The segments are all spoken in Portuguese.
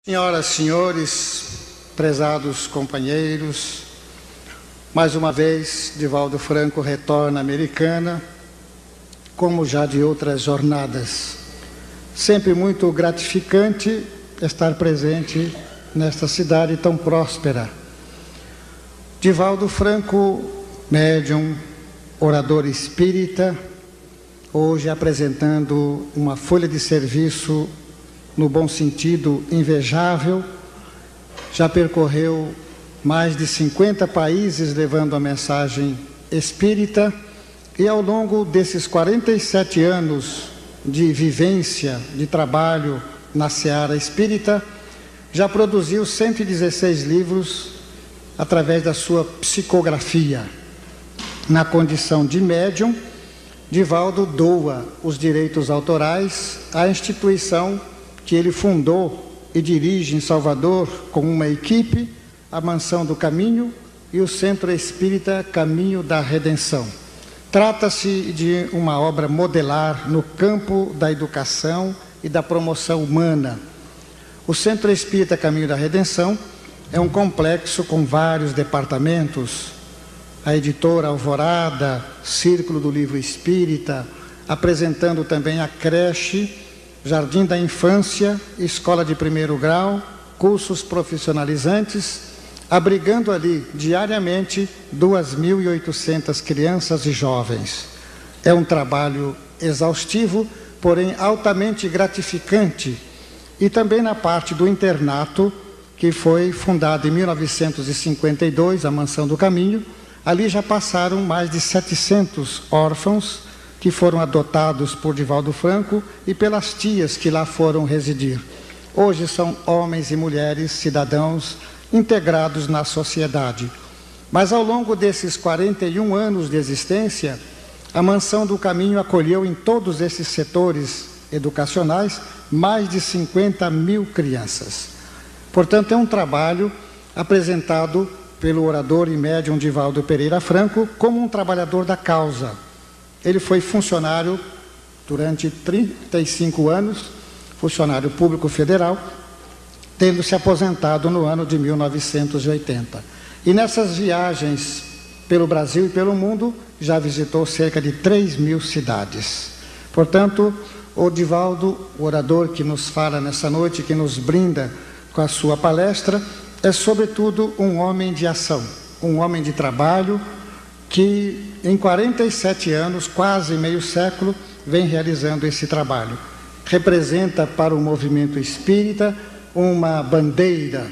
Senhoras, senhores, prezados companheiros, mais uma vez, Divaldo Franco retorna à Americana, como já de outras jornadas. Sempre muito gratificante estar presente nesta cidade tão próspera. Divaldo Franco, médium, orador espírita, hoje apresentando uma folha de serviço no bom sentido, invejável, já percorreu mais de 50 países levando a mensagem espírita e ao longo desses 47 anos de vivência, de trabalho na seara espírita, já produziu 116 livros através da sua psicografia. Na condição de médium, Divaldo doa os direitos autorais à instituição que ele fundou e dirige em Salvador com uma equipe, a Mansão do Caminho e o Centro Espírita Caminho da Redenção. Trata-se de uma obra modelar no campo da educação e da promoção humana. O Centro Espírita Caminho da Redenção é um complexo com vários departamentos. A editora Alvorada, Círculo do Livro Espírita, apresentando também a creche, Jardim da Infância, Escola de Primeiro Grau, cursos profissionalizantes, abrigando ali diariamente 2.800 crianças e jovens. É um trabalho exaustivo, porém altamente gratificante. E também na parte do internato, que foi fundado em 1952, a Mansão do Caminho, ali já passaram mais de 700 órfãos, que foram adotados por Divaldo Franco e pelas tias que lá foram residir. Hoje são homens e mulheres, cidadãos, integrados na sociedade. Mas ao longo desses 41 anos de existência, a Mansão do Caminho acolheu em todos esses setores educacionais mais de 50.000 crianças. Portanto, é um trabalho apresentado pelo orador e médium Divaldo Pereira Franco como um trabalhador da causa. Ele foi funcionário durante 35 anos, funcionário público federal, tendo se aposentado no ano de 1980. E nessas viagens pelo Brasil e pelo mundo, já visitou cerca de 3.000 cidades. Portanto, o Divaldo, o orador que nos fala nessa noite, que nos brinda com a sua palestra, é sobretudo um homem de ação, um homem de trabalho, que em 47 anos, quase meio século, vem realizando esse trabalho. Representa para o movimento espírita uma bandeira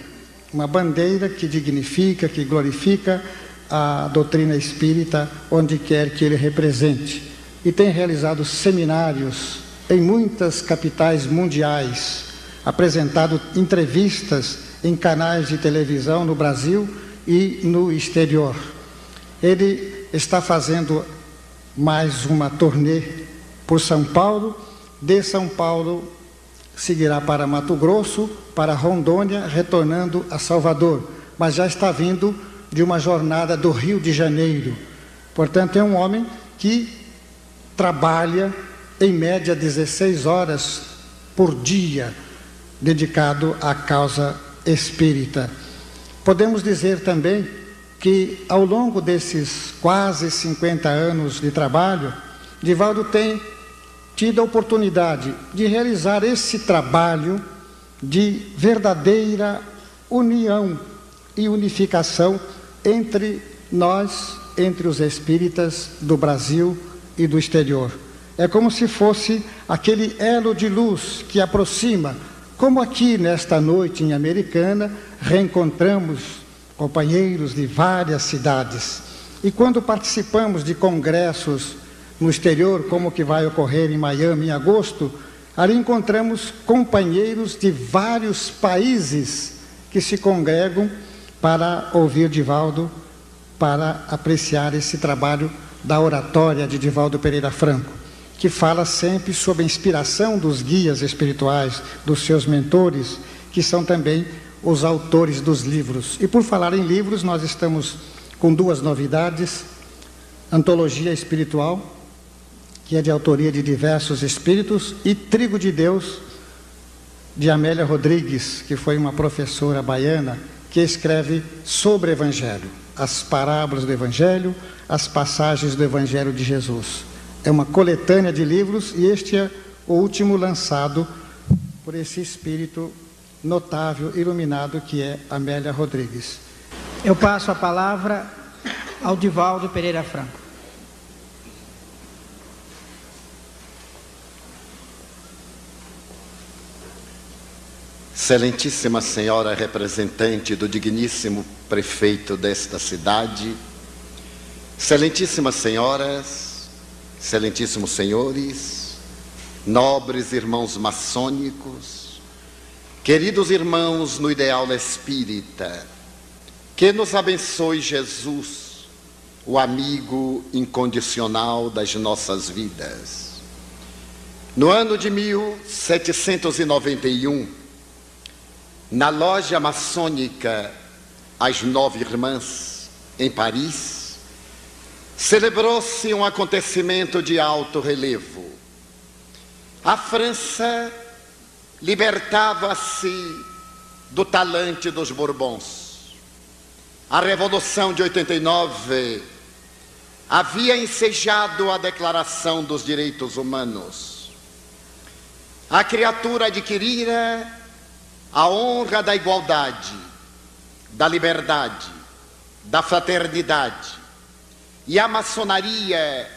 que dignifica, que glorifica a doutrina espírita onde quer que ele represente. E tem realizado seminários em muitas capitais mundiais, apresentado entrevistas em canais de televisão no Brasil e no exterior. Ele está fazendo mais uma turnê por São Paulo. De São Paulo seguirá para Mato Grosso, para Rondônia, retornando a Salvador. Mas já está vindo de uma jornada do Rio de Janeiro. Portanto, é um homem que trabalha em média 16 horas por dia, dedicado à causa espírita. Podemos dizer também que ao longo desses quase 50 anos de trabalho, Divaldo tem tido a oportunidade de realizar esse trabalho de verdadeira união e unificação entre nós, entre os espíritas do Brasil e do exterior. É como se fosse aquele elo de luz que aproxima, como aqui nesta noite em Americana, reencontramos companheiros de várias cidades. E quando participamos de congressos no exterior, como que vai ocorrer em Miami em agosto, ali encontramos companheiros de vários países que se congregam para ouvir Divaldo, para apreciar esse trabalho da oratória de Divaldo Pereira Franco, que fala sempre sobre a inspiração dos guias espirituais, dos seus mentores, que são também os autores dos livros. E por falar em livros, nós estamos com duas novidades: Antologia Espiritual, que é de autoria de diversos espíritos, e Trigo de Deus, de Amélia Rodrigues, que foi uma professora baiana, que escreve sobre o Evangelho, as parábolas do Evangelho, as passagens do Evangelho de Jesus. É uma coletânea de livros e este é o último lançado por esse espírito notável, iluminado, que é Amélia Rodrigues. Eu passo a palavra ao Divaldo Pereira Franco. Excelentíssima Senhora representante do digníssimo prefeito desta cidade, excelentíssimas senhoras, excelentíssimos senhores, nobres irmãos maçônicos, queridos irmãos no ideal espírita, que nos abençoe Jesus, o amigo incondicional das nossas vidas. No ano de 1791, na loja maçônica As Nove Irmãs, em Paris, celebrou-se um acontecimento de alto relevo. A França libertava-se do talante dos Bourbons. A Revolução de 89 havia ensejado a Declaração dos Direitos Humanos. A criatura adquirira a honra da igualdade, da liberdade, da fraternidade. E a maçonaria,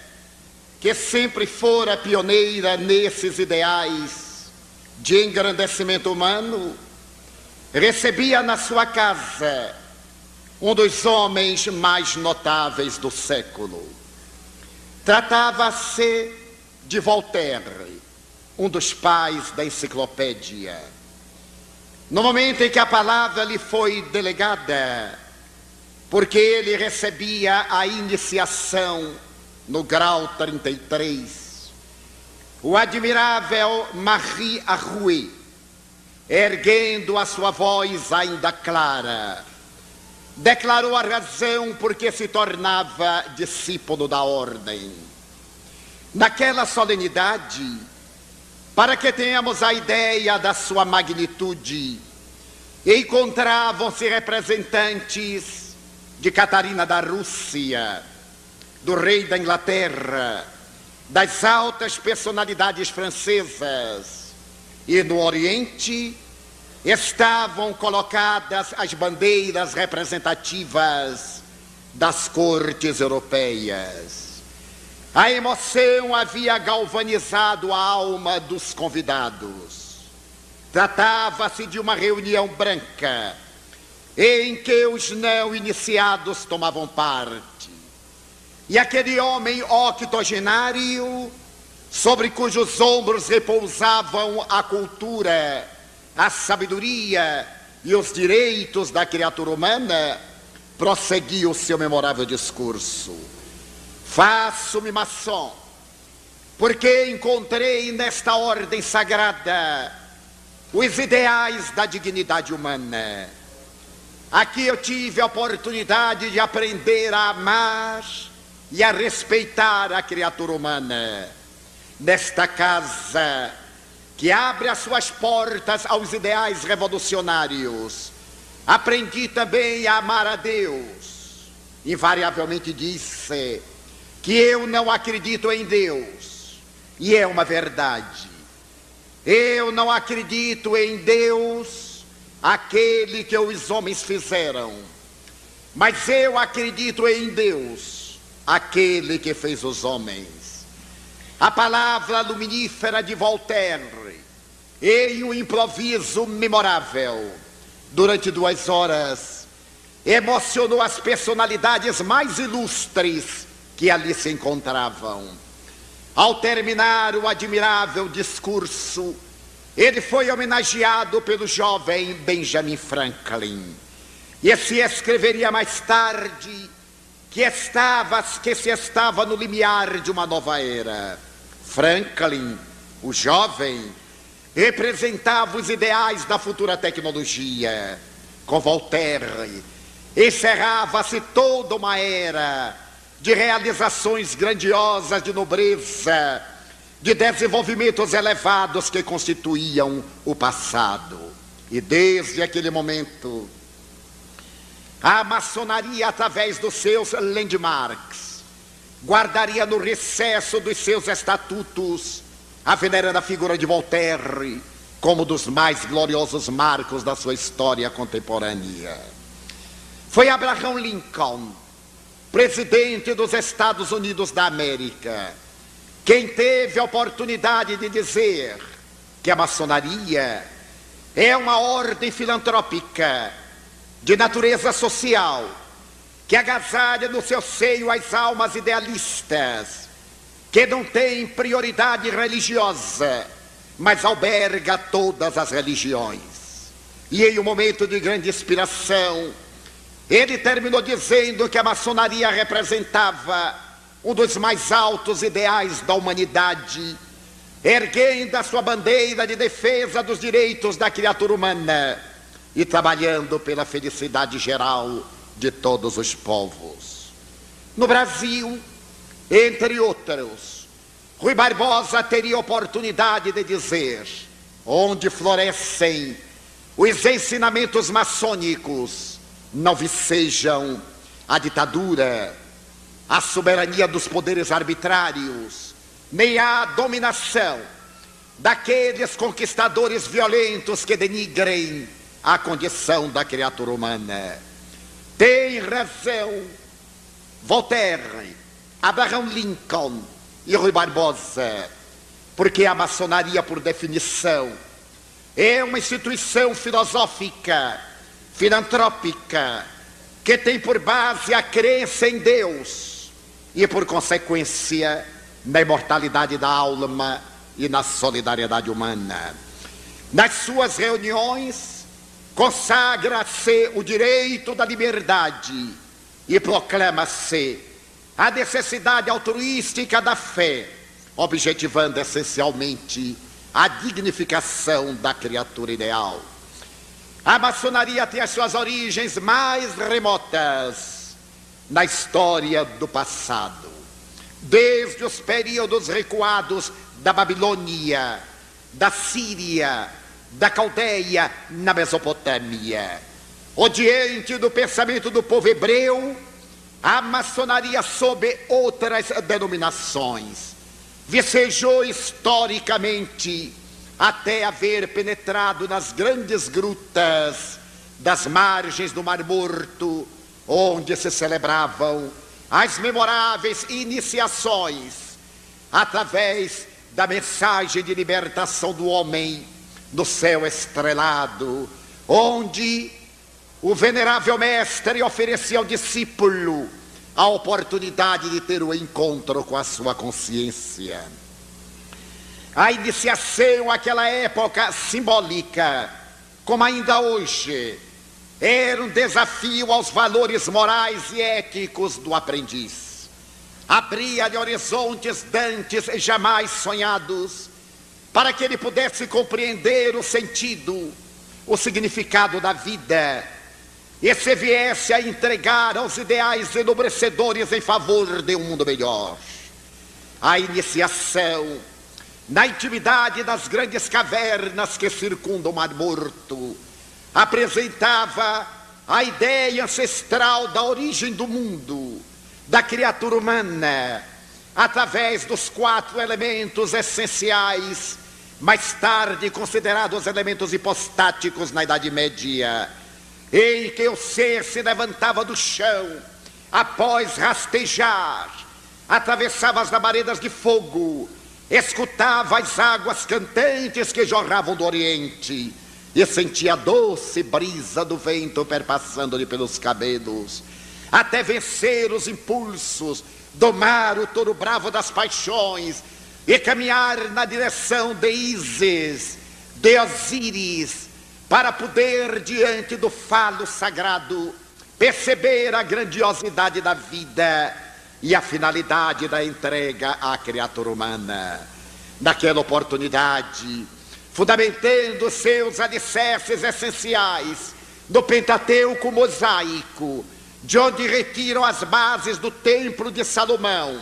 que sempre fora pioneira nesses ideais de engrandecimento humano, recebia na sua casa um dos homens mais notáveis do século. Tratava-se de Voltaire, um dos pais da enciclopédia. No momento em que a palavra lhe foi delegada, porque ele recebia a iniciação no grau 33, o admirável Marie Arouet, erguendo a sua voz ainda clara, declarou a razão por que se tornava discípulo da ordem. Naquela solenidade, para que tenhamos a ideia da sua magnitude, encontravam-se representantes de Catarina da Rússia, do rei da Inglaterra, das altas personalidades francesas, e no Oriente estavam colocadas as bandeiras representativas das cortes europeias. A emoção havia galvanizado a alma dos convidados. Tratava-se de uma reunião branca, em que os não iniciados tomavam parte. E aquele homem octogenário, sobre cujos ombros repousavam a cultura, a sabedoria e os direitos da criatura humana, prosseguiu o seu memorável discurso. Faço-me maçom, porque encontrei nesta ordem sagrada os ideais da dignidade humana. Aqui eu tive a oportunidade de aprender a amar e a respeitar a criatura humana. Nesta casa, que abre as suas portas aos ideais revolucionários, aprendi também a amar a Deus. Invariavelmente disse que eu não acredito em Deus, e é uma verdade. Eu não acredito em Deus, aquele que os homens fizeram, mas eu acredito em Deus, aquele que fez os homens. A palavra luminífera de Voltaire, em um improviso memorável, durante 2 horas, emocionou as personalidades mais ilustres que ali se encontravam. Ao terminar o admirável discurso, ele foi homenageado pelo jovem Benjamin Franklin. E se escreveria mais tarde que se estava no limiar de uma nova era. Franklin, o jovem, representava os ideais da futura tecnologia. Com Voltaire, encerrava-se toda uma era de realizações grandiosas de nobreza, de desenvolvimentos elevados que constituíam o passado. E desde aquele momento, a maçonaria, através dos seus landmarks, guardaria no recesso dos seus estatutos a veneranda figura de Voltaire como dos mais gloriosos marcos da sua história contemporânea. Foi Abraham Lincoln, presidente dos Estados Unidos da América, quem teve a oportunidade de dizer que a maçonaria é uma ordem filantrópica de natureza social, que agasalha no seu seio as almas idealistas, que não tem prioridade religiosa, mas alberga todas as religiões. E em um momento de grande inspiração, ele terminou dizendo que a maçonaria representava um dos mais altos ideais da humanidade, erguendo a sua bandeira de defesa dos direitos da criatura humana e trabalhando pela felicidade geral de todos os povos. No Brasil, entre outros, Rui Barbosa teria oportunidade de dizer: onde florescem os ensinamentos maçônicos, não vicejam a ditadura, a soberania dos poderes arbitrários, nem a dominação daqueles conquistadores violentos que denigrem a condição da criatura humana. Tem razão Voltaire, Abraham Lincoln e Rui Barbosa, porque a maçonaria, por definição, é uma instituição filosófica, filantrópica, que tem por base a crença em Deus e, por consequência, na imortalidade da alma e na solidariedade humana. Nas suas reuniões, consagra-se o direito da liberdade e proclama-se a necessidade altruística da fé, objetivando essencialmente a dignificação da criatura ideal. A maçonaria tem as suas origens mais remotas na história do passado, desde os períodos recuados da Babilônia, da Síria, da Caldeia, na Mesopotâmia. Odiante do pensamento do povo hebreu, a maçonaria, sob outras denominações, vicejou historicamente até haver penetrado nas grandes grutas das margens do Mar Morto, onde se celebravam as memoráveis iniciações através da mensagem de libertação do homem no céu estrelado, onde o venerável mestre oferecia ao discípulo a oportunidade de ter o encontro com a sua consciência. A iniciação, aquela época simbólica, como ainda hoje, era um desafio aos valores morais e éticos do aprendiz. Abria-lhe horizontes dantes e jamais sonhados, para que ele pudesse compreender o sentido, o significado da vida, e se viesse a entregar aos ideais enobrecedores em favor de um mundo melhor. A iniciação, na intimidade das grandes cavernas que circundam o Mar Morto, apresentava a ideia ancestral da origem do mundo, da criatura humana, através dos 4 elementos essenciais, mais tarde considerados elementos hipostáticos na Idade Média, em que o ser se levantava do chão, após rastejar, atravessava as labaredas de fogo, escutava as águas cantantes que jorravam do Oriente, e sentia a doce brisa do vento perpassando-lhe pelos cabelos, até vencer os impulsos, domar o touro bravo das paixões e caminhar na direção de Ísis, de Osíris, para poder, diante do falo sagrado, perceber a grandiosidade da vida e a finalidade da entrega à criatura humana. Naquela oportunidade, fundamentando seus alicerces essenciais no Pentateuco mosaico, de onde retiram as bases do Templo de Salomão,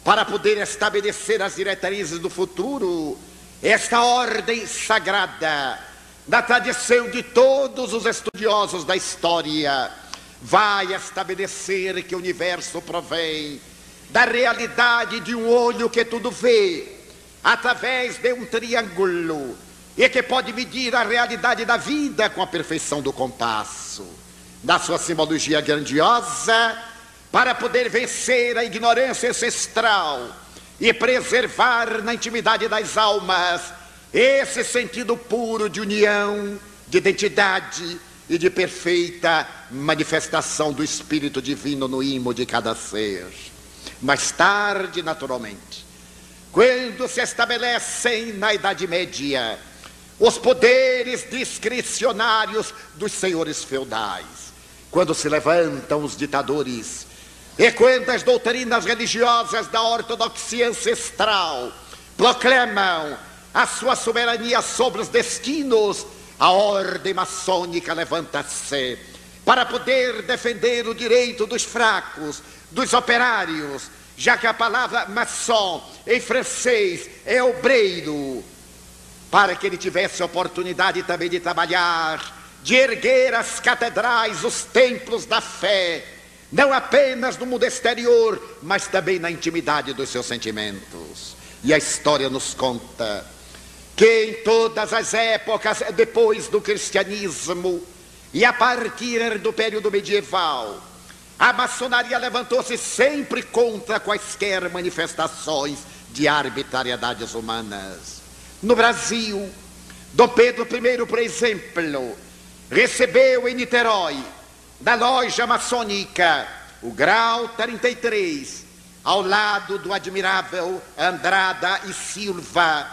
para poder estabelecer as diretrizes do futuro, esta ordem sagrada, na tradição de todos os estudiosos da história, vai estabelecer que o universo provém da realidade de um olho que tudo vê, através de um triângulo, e que pode medir a realidade da vida com a perfeição do compasso. Na sua simbologia grandiosa, para poder vencer a ignorância ancestral e preservar na intimidade das almas esse sentido puro de união, de identidade e de perfeita manifestação do Espírito Divino no ímã de cada ser. Mais tarde, naturalmente, quando se estabelecem na Idade Média os poderes discricionários dos senhores feudais, quando se levantam os ditadores e quando as doutrinas religiosas da ortodoxia ancestral proclamam a sua soberania sobre os destinos, a ordem maçônica levanta-se para poder defender o direito dos fracos, dos operários, já que a palavra maçom em francês é obreiro, para que ele tivesse a oportunidade também de trabalhar, de erguer as catedrais, os templos da fé, não apenas no mundo exterior, mas também na intimidade dos seus sentimentos. E a história nos conta que em todas as épocas depois do cristianismo e a partir do período medieval, a maçonaria levantou-se sempre contra quaisquer manifestações de arbitrariedades humanas. No Brasil, Dom Pedro I, por exemplo, recebeu em Niterói, da loja maçônica, o grau 33, ao lado do admirável Andrada e Silva.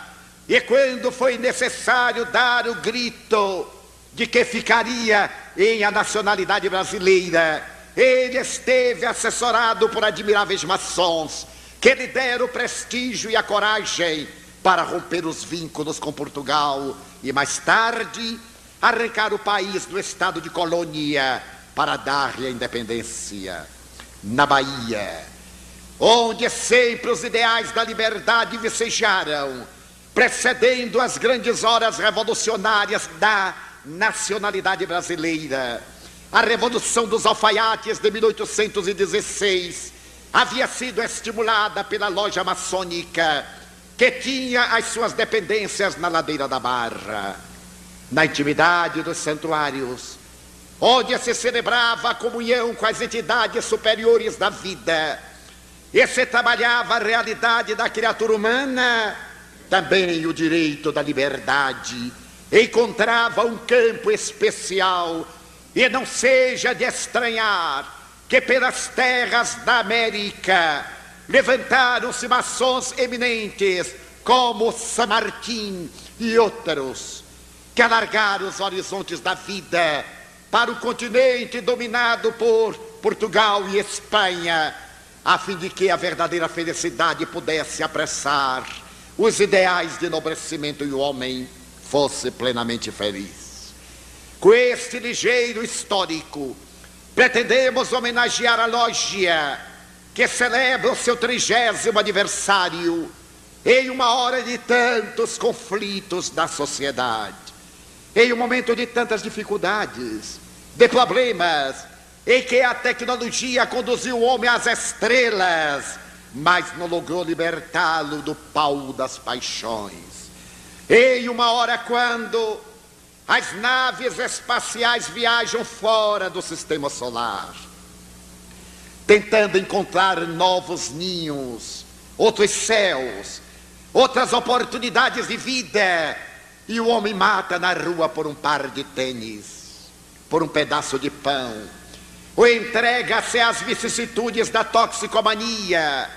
E quando foi necessário dar o grito de que ficaria em a nacionalidade brasileira, ele esteve assessorado por admiráveis maçons, que lhe deram o prestígio e a coragem para romper os vínculos com Portugal e mais tarde arrancar o país do estado de colônia para dar-lhe a independência. Na Bahia, onde sempre os ideais da liberdade vicejaram, precedendo as grandes horas revolucionárias da nacionalidade brasileira, a Revolução dos Alfaiates de 1816 havia sido estimulada pela loja maçônica, que tinha as suas dependências na ladeira da Barra. Na intimidade dos santuários, onde se celebrava a comunhão com as entidades superiores da vida, e se trabalhava a realidade da criatura humana, também o direito da liberdade encontrava um campo especial. E não seja de estranhar que pelas terras da América levantaram-se maçons eminentes como San Martín e outros, que alargaram os horizontes da vida para o continente dominado por Portugal e Espanha, a fim de que a verdadeira felicidade pudesse apressar os ideais de enobrecimento e o homem fosse plenamente feliz. Com este ligeiro histórico, pretendemos homenagear a loja que celebra o seu 30º aniversário em uma hora de tantos conflitos da sociedade, em um momento de tantas dificuldades, de problemas, em que a tecnologia conduziu o homem às estrelas, mas não logrou libertá-lo do pau das paixões. Em uma hora quando as naves espaciais viajam fora do sistema solar, tentando encontrar novos ninhos, outros céus, outras oportunidades de vida, e o homem mata na rua por um par de tênis, por um pedaço de pão, ou entrega-se às vicissitudes da toxicomania,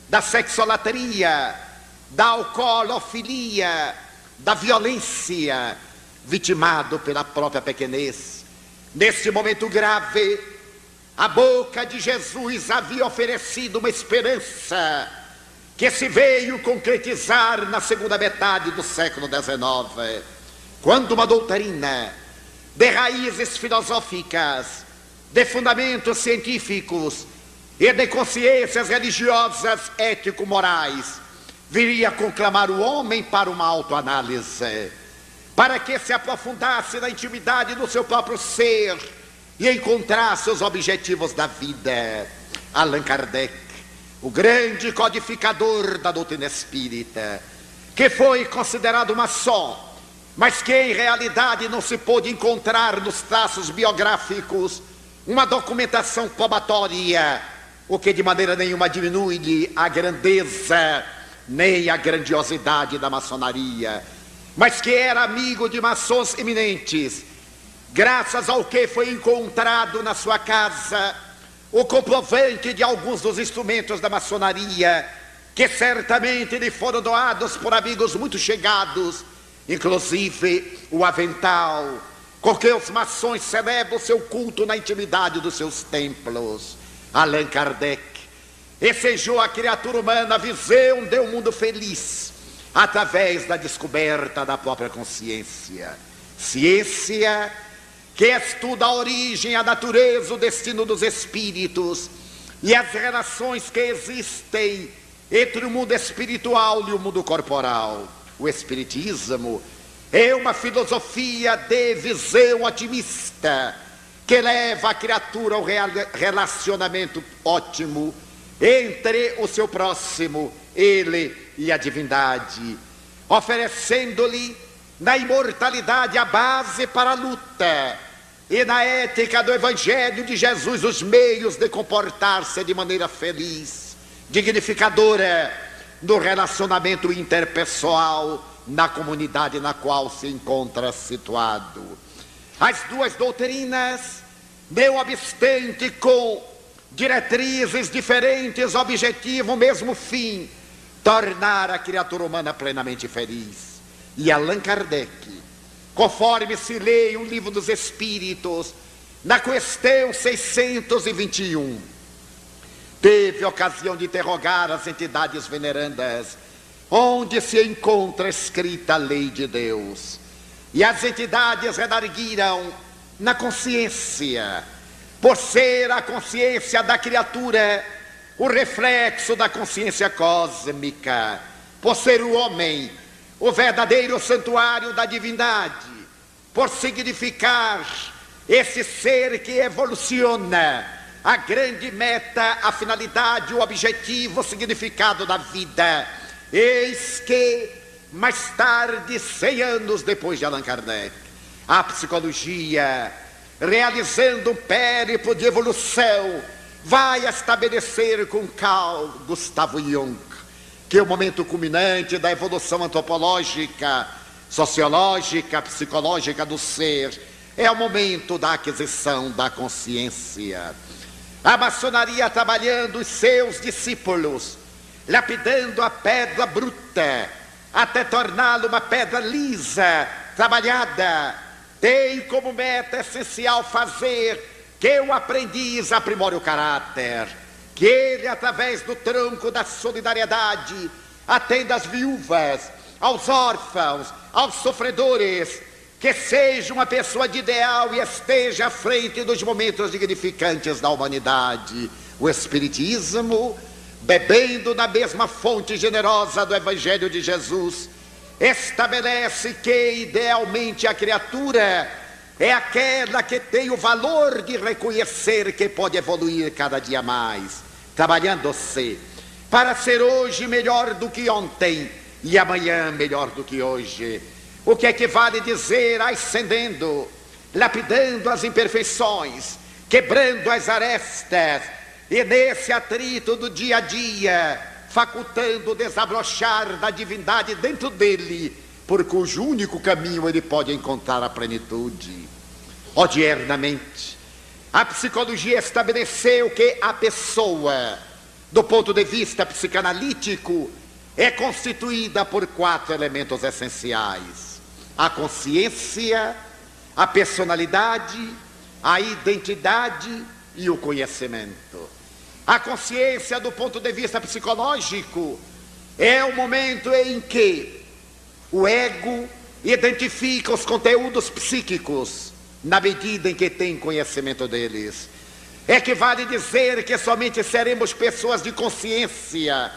da sexolatria, da alcoolofilia, da violência, vitimado pela própria pequenez. Neste momento grave, a boca de Jesus havia oferecido uma esperança que se veio concretizar na segunda metade do século XIX, quando uma doutrina de raízes filosóficas, de fundamentos científicos e de consciências religiosas ético-morais, viria conclamar o homem para uma autoanálise, para que se aprofundasse na intimidade do seu próprio ser e encontrasse os objetivos da vida. Allan Kardec, o grande codificador da doutrina espírita, que foi considerado maçom, mas que em realidade não se pôde encontrar nos traços biográficos uma documentação probatória, o que de maneira nenhuma diminui-lhe a grandeza nem a grandiosidade da maçonaria, mas que era amigo de maçons eminentes, graças ao que foi encontrado na sua casa o comprovante de alguns dos instrumentos da maçonaria, que certamente lhe foram doados por amigos muito chegados, inclusive o avental, com que os maçons celebram seu culto na intimidade dos seus templos. Allan Kardec ensejou a criatura humana a visão de um mundo feliz através da descoberta da própria consciência. Ciência que estuda a origem, a natureza, o destino dos espíritos e as relações que existem entre o mundo espiritual e o mundo corporal. O espiritismo é uma filosofia de visão otimista que leva a criatura ao relacionamento ótimo entre o seu próximo, ele e a divindade, oferecendo-lhe na imortalidade a base para a luta e na ética do Evangelho de Jesus os meios de comportar-se de maneira feliz, dignificadora no relacionamento interpessoal na comunidade na qual se encontra situado. As duas doutrinas, não obstante com diretrizes diferentes, objetivo, o mesmo fim, tornar a criatura humana plenamente feliz. E Allan Kardec, conforme se lê o Livro dos Espíritos, na questão 621, teve ocasião de interrogar as entidades venerandas, onde se encontra escrita a lei de Deus. E as entidades redarguiram na consciência, por ser a consciência da criatura o reflexo da consciência cósmica, por ser o homem o verdadeiro santuário da divindade, por significar esse ser que evoluciona, a grande meta, a finalidade, o objetivo, o significado da vida. Eis que, mais tarde, 100 anos depois de Allan Kardec, a psicologia, realizando um périplo de evolução, vai estabelecer com Carl Gustav Jung que o momento culminante da evolução antropológica, sociológica, psicológica do ser é o momento da aquisição da consciência. A maçonaria trabalhando os seus discípulos, lapidando a pedra bruta até torná-la uma pedra lisa, trabalhada, tem como meta essencial fazer que o aprendiz aprimore o caráter, que ele, através do tronco da solidariedade, atenda às viúvas, aos órfãos, aos sofredores, que seja uma pessoa de ideal e esteja à frente dos momentos dignificantes da humanidade. O Espiritismo, bebendo da mesma fonte generosa do Evangelho de Jesus, estabelece que idealmente a criatura é aquela que tem o valor de reconhecer que pode evoluir cada dia mais, trabalhando-se para ser hoje melhor do que ontem e amanhã melhor do que hoje. O que equivale dizer ascendendo, lapidando as imperfeições, quebrando as arestas e nesse atrito do dia a dia, facultando o desabrochar da divindade dentro dele, por cujo único caminho ele pode encontrar a plenitude. Odiernamente, a psicologia estabeleceu que a pessoa, do ponto de vista psicanalítico, é constituída por 4 elementos essenciais: a consciência, a personalidade, a identidade e o conhecimento. A consciência, do ponto de vista psicológico, é o momento em que o ego identifica os conteúdos psíquicos na medida em que tem conhecimento deles. Equivale dizer que somente seremos pessoas de consciência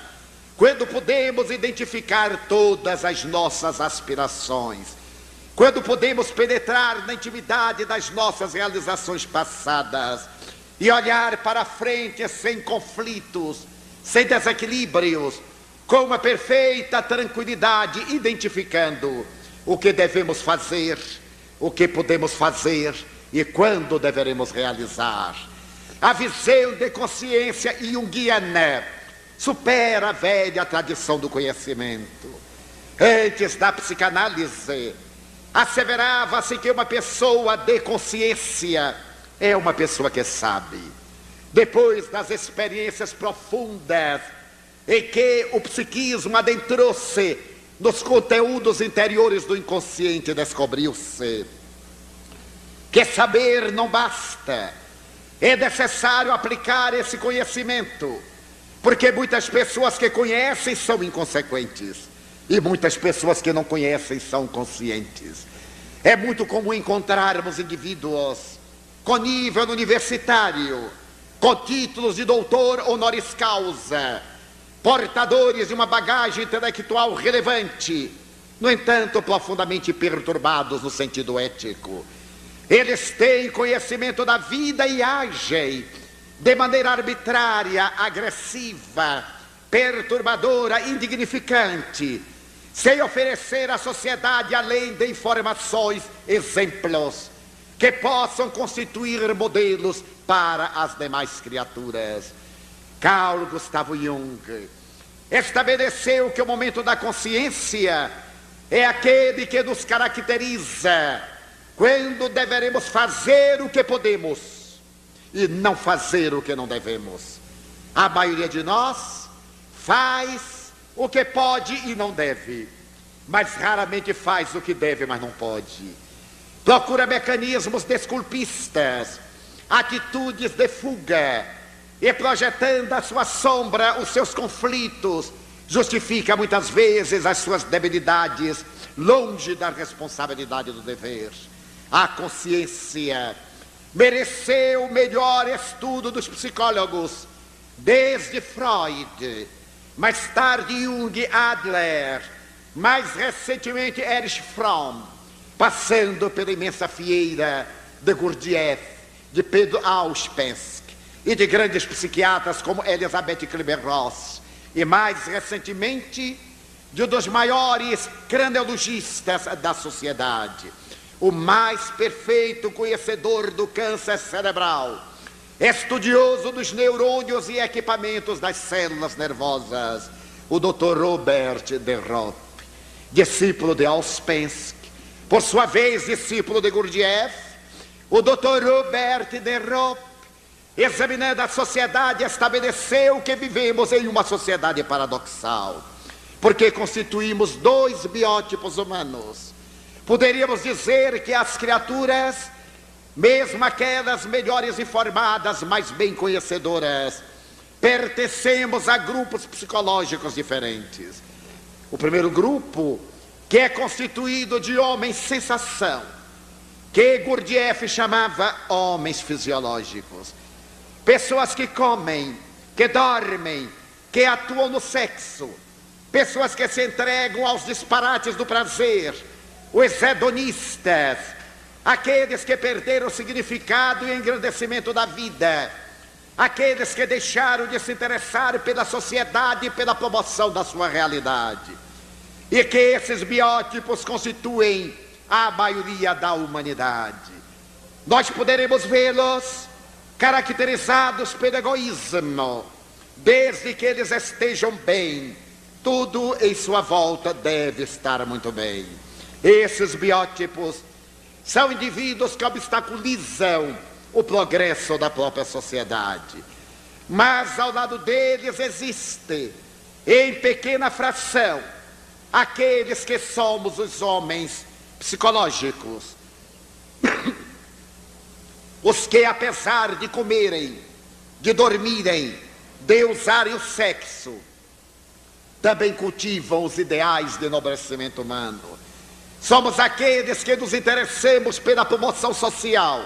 quando podemos identificar todas as nossas aspirações, quando podemos penetrar na intimidade das nossas realizações passadas e olhar para frente sem conflitos, sem desequilíbrios, com uma perfeita tranquilidade, identificando o que devemos fazer, o que podemos fazer e quando deveremos realizar. A visão de consciência junguiana supera a velha tradição do conhecimento. Antes da psicanálise, asseverava-se que uma pessoa de consciência é uma pessoa que sabe. Depois das experiências profundas em que o psiquismo adentrou-se nos conteúdos interiores do inconsciente, descobriu-se que saber não basta. É necessário aplicar esse conhecimento, porque muitas pessoas que conhecem são inconsequentes e muitas pessoas que não conhecem são conscientes. É muito comum encontrarmos indivíduos com nível universitário, com títulos de doutor honoris causa, portadores de uma bagagem intelectual relevante, no entanto profundamente perturbados no sentido ético. Eles têm conhecimento da vida e agem de maneira arbitrária, agressiva, perturbadora, indignificante, sem oferecer à sociedade, além de informações, exemplos que possam constituir modelos para as demais criaturas. Carl Gustav Jung estabeleceu que o momento da consciência é aquele que nos caracteriza quando deveremos fazer o que podemos e não fazer o que não devemos. A maioria de nós faz o que pode e não deve, mas raramente faz o que deve, mas não pode. Procura mecanismos desculpistas, atitudes de fuga, e projetando a sua sombra os seus conflitos, justifica muitas vezes as suas debilidades, longe da responsabilidade do dever. A consciência mereceu o melhor estudo dos psicólogos, desde Freud, mais tarde Jung, Adler, mais recentemente Erich Fromm, passando pela imensa fieira de Gurdjieff, de Pedro Auspensky e de grandes psiquiatras como Elizabeth Kübler-Ross, e mais recentemente de um dos maiores craniologistas da sociedade, o mais perfeito conhecedor do câncer cerebral, estudioso dos neurônios e equipamentos das células nervosas, o Dr. Robert de Ropp, discípulo de Auspensky, por sua vez discípulo de Gurdjieff. O Dr. Robert de Ropp, examinando a sociedade, estabeleceu que vivemos em uma sociedade paradoxal, porque constituímos dois biótipos humanos. Poderíamos dizer que as criaturas, mesmo aquelas melhores informadas, mais bem conhecedoras, pertencemos a grupos psicológicos diferentes. O primeiro grupo, que é constituído de homens sensação, que Gurdjieff chamava homens fisiológicos, pessoas que comem, que dormem, que atuam no sexo, pessoas que se entregam aos disparates do prazer, os hedonistas, aqueles que perderam o significado e engrandecimento da vida, aqueles que deixaram de se interessar pela sociedade e pela promoção da sua realidade, e que esses biótipos constituem a maioria da humanidade. Nós poderemos vê-los caracterizados pelo egoísmo, desde que eles estejam bem, tudo em sua volta deve estar muito bem. Esses biótipos são indivíduos que obstaculizam o progresso da própria sociedade, mas ao lado deles existe, em pequena fração, aqueles que somos os homens psicológicos, os que, apesar de comerem, de dormirem, de usarem o sexo, também cultivam os ideais de enobrecimento humano. Somos aqueles que nos interessamos pela promoção social,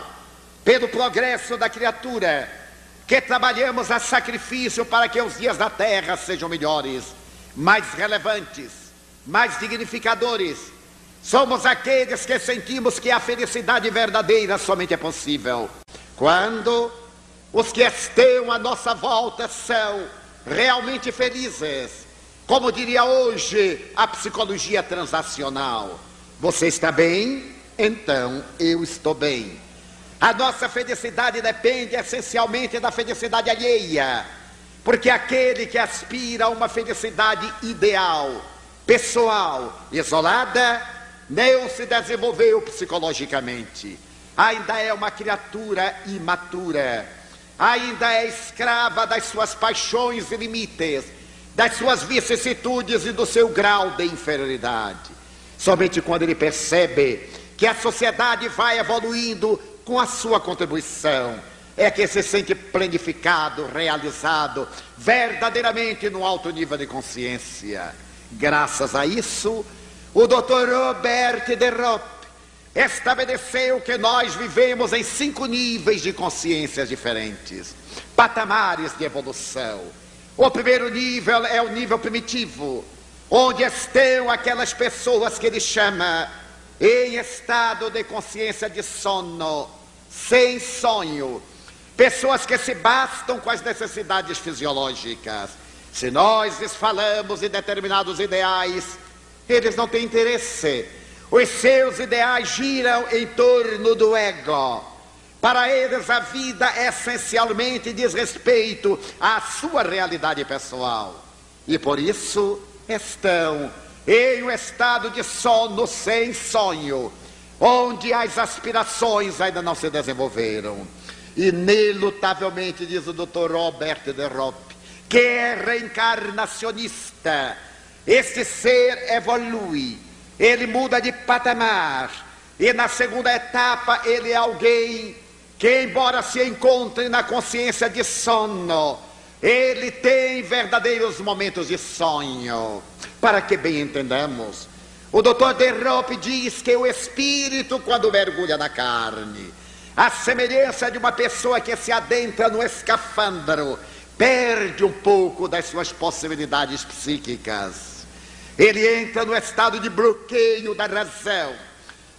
pelo progresso da criatura, que trabalhamos a sacrifício para que os dias da terra sejam melhores, mais relevantes, mais dignificadores. Somos aqueles que sentimos que a felicidade verdadeira somente é possível quando os que estão à nossa volta são realmente felizes. Como diria hoje a psicologia transacional: você está bem? Então eu estou bem. A nossa felicidade depende essencialmente da felicidade alheia, porque aquele que aspira a uma felicidade ideal, pessoal, isolada, não se desenvolveu psicologicamente. Ainda é uma criatura imatura, ainda é escrava das suas paixões e limites, das suas vicissitudes e do seu grau de inferioridade. Somente quando ele percebe que a sociedade vai evoluindo com a sua contribuição, é que se sente planificado, realizado, verdadeiramente no alto nível de consciência. Graças a isso, o Dr. Robert de Ropp estabeleceu que nós vivemos em 5 níveis de consciências diferentes, patamares de evolução. O primeiro nível é o nível primitivo, onde estão aquelas pessoas que ele chama em estado de consciência de sono, sem sonho, pessoas que se bastam com as necessidades fisiológicas. Se nós lhes falamos em determinados ideais, eles não têm interesse. Os seus ideais giram em torno do ego. Para eles a vida essencialmente diz respeito à sua realidade pessoal, e por isso estão em um estado de sono sem sonho, onde as aspirações ainda não se desenvolveram. Inelutavelmente, diz o Dr. Robert de Ropp, que é reencarnacionista, este ser evolui, ele muda de patamar, e na segunda etapa ele é alguém que, embora se encontre na consciência de sono, ele tem verdadeiros momentos de sonho. Para que bem entendamos, o Dr. de Ropp diz que o espírito, quando mergulha na carne, a semelhança de uma pessoa que se adentra no escafandro, perde um pouco das suas possibilidades psíquicas. Ele entra no estado de bloqueio da razão,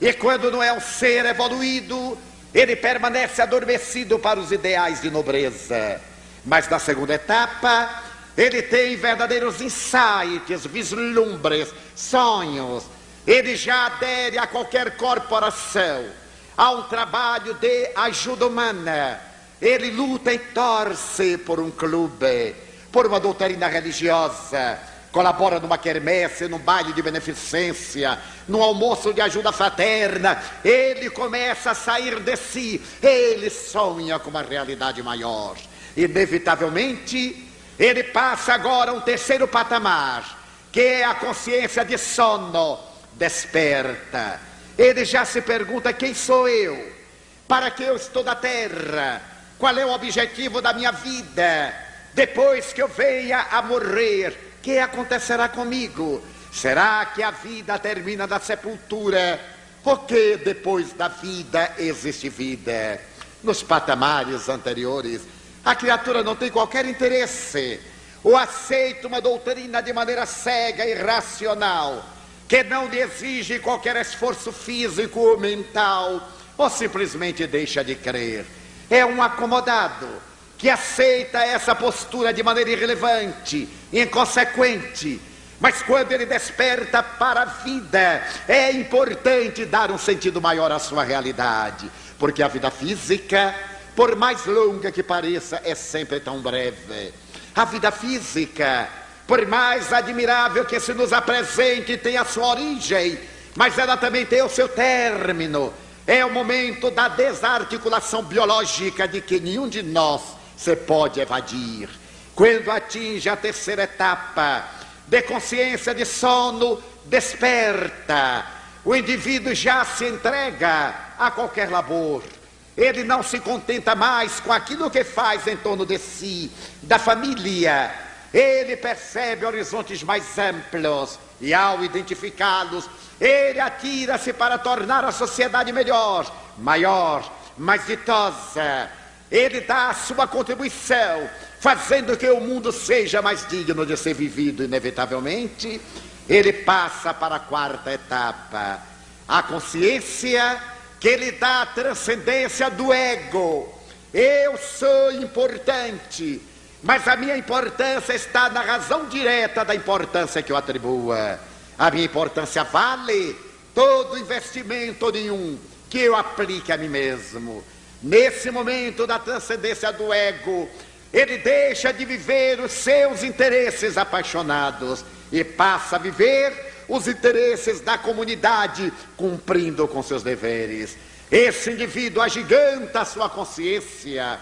e quando não é um ser evoluído, ele permanece adormecido para os ideais de nobreza. Mas na segunda etapa, ele tem verdadeiros insights, vislumbres, sonhos. Ele já adere a qualquer corporação, a um trabalho de ajuda humana. Ele luta e torce por um clube, por uma doutrina religiosa, colabora numa quermesse, num baile de beneficência, num almoço de ajuda fraterna. Ele começa a sair de si, ele sonha com uma realidade maior. Inevitavelmente, ele passa agora a um terceiro patamar, que é a consciência de sono. Desperta. Ele já se pergunta: quem sou eu? Para que eu estou na terra? Qual é o objetivo da minha vida? Depois que eu venha a morrer, o que acontecerá comigo? Será que a vida termina na sepultura? Porque depois da vida existe vida. Nos patamares anteriores, a criatura não tem qualquer interesse, ou aceita uma doutrina de maneira cega e irracional, que não lhe exige qualquer esforço físico ou mental, ou simplesmente deixa de crer. É um acomodado que aceita essa postura de maneira irrelevante, inconsequente. Mas quando ele desperta para a vida, é importante dar um sentido maior à sua realidade, porque a vida física, por mais longa que pareça, é sempre tão breve. A vida física, por mais admirável que se nos apresente, tem a sua origem, mas ela também tem o seu término. É o momento da desarticulação biológica de que nenhum de nós se pode evadir. Quando atinge a terceira etapa de consciência de sono, desperta. O indivíduo já se entrega a qualquer labor. Ele não se contenta mais com aquilo que faz em torno de si, da família. Ele percebe horizontes mais amplos e, ao identificá-los, ele atira-se para tornar a sociedade melhor, maior, mais ditosa. ele dá a sua contribuição, fazendo que o mundo seja mais digno de ser vivido. Inevitavelmente, ele passa para a quarta etapa, a consciência que lhe dá a transcendência do ego. Eu sou importante, mas a minha importância está na razão direta da importância que eu atribua. A minha importância vale todo investimento nenhum que eu aplique a mim mesmo. Nesse momento da transcendência do ego, ele deixa de viver os seus interesses apaixonados e passa a viver os interesses da comunidade, cumprindo com seus deveres. Esse indivíduo agiganta a sua consciência,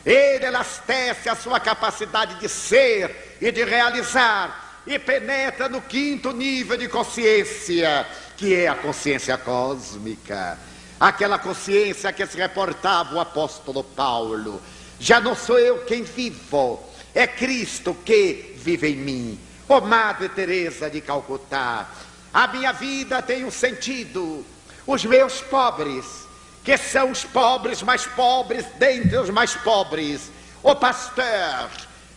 ele elastece a sua capacidade de ser e de realizar, e penetra no quinto nível de consciência, que é a consciência cósmica. Aquela consciência que se reportava o apóstolo Paulo: já não sou eu quem vivo, é Cristo que vive em mim. Ó Madre Teresa de Calcutá, a minha vida tem um sentido. Os meus pobres, que são os pobres mais pobres dentre os mais pobres, o Pasteur,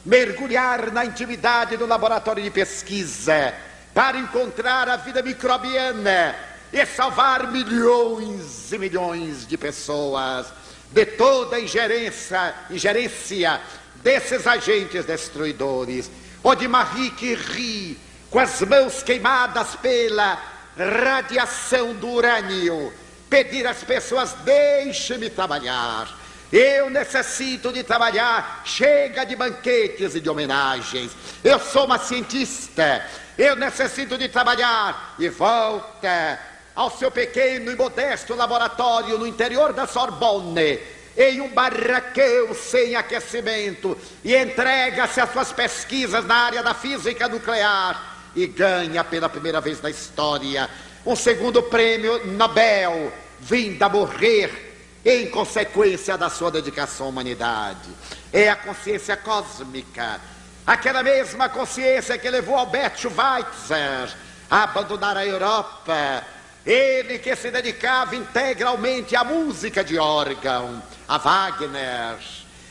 mergulhar na intimidade do laboratório de pesquisa para encontrar a vida microbiana e salvar milhões e milhões de pessoas de toda a ingerência desses agentes destruidores. O de Marie Curie, com as mãos queimadas pela radiação do urânio, pedir às pessoas: deixe-me trabalhar, eu necessito de trabalhar, chega de banquetes e de homenagens, eu sou uma cientista, eu necessito de trabalhar. E volta ao seu pequeno e modesto laboratório no interior da Sorbonne, em um barracão sem aquecimento, e entrega-se às suas pesquisas na área da física nuclear, e ganha pela primeira vez na história um segundo prêmio Nobel, vindo a morrer em consequência da sua dedicação à humanidade. É a consciência cósmica, aquela mesma consciência que levou Albert Schweitzer a abandonar a Europa, ele que se dedicava integralmente à música de órgão, a Wagner,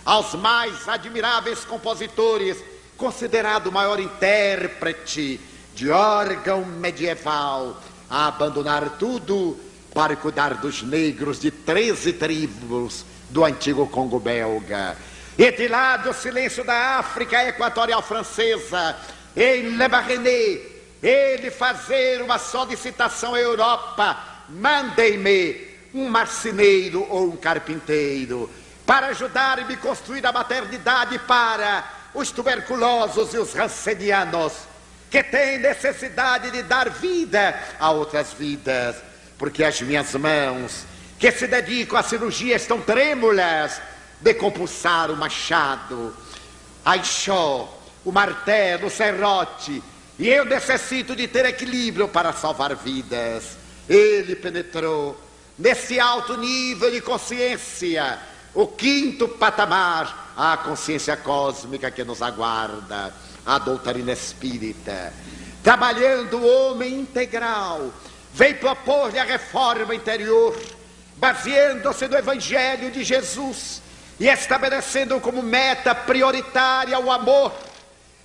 aos mais admiráveis compositores, considerado o maior intérprete de órgão medieval, a abandonar tudo para cuidar dos negros de 13 tribos do antigo Congo belga. E de lá do silêncio da África equatorial francesa, em Le Barrené, ele fazer uma solicitação à Europa: mandem-me um marceneiro ou um carpinteiro para ajudar-me a construir a maternidade para os tuberculosos e os rancenianos, que têm necessidade de dar vida a outras vidas, porque as minhas mãos, que se dedicam à cirurgia, estão trêmulas de compulsar o machado, a enxó, o martelo, o serrote, e eu necessito de ter equilíbrio para salvar vidas. Ele penetrou nesse alto nível de consciência, o quinto patamar, a consciência cósmica que nos aguarda, a doutrina espírita. Trabalhando o homem integral, vem propor-lhe a reforma interior, baseando-se no Evangelho de Jesus e estabelecendo como meta prioritária o amor.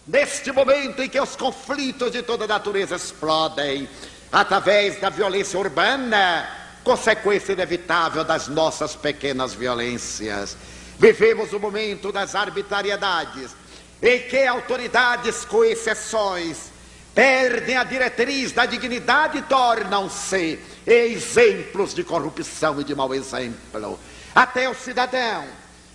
Neste momento em que os conflitos de toda natureza explodem através da violência urbana, consequência inevitável das nossas pequenas violências, vivemos o momento das arbitrariedades, em que autoridades, com exceções, perdem a diretriz da dignidade e tornam-se exemplos de corrupção e de mau exemplo. Até o cidadão,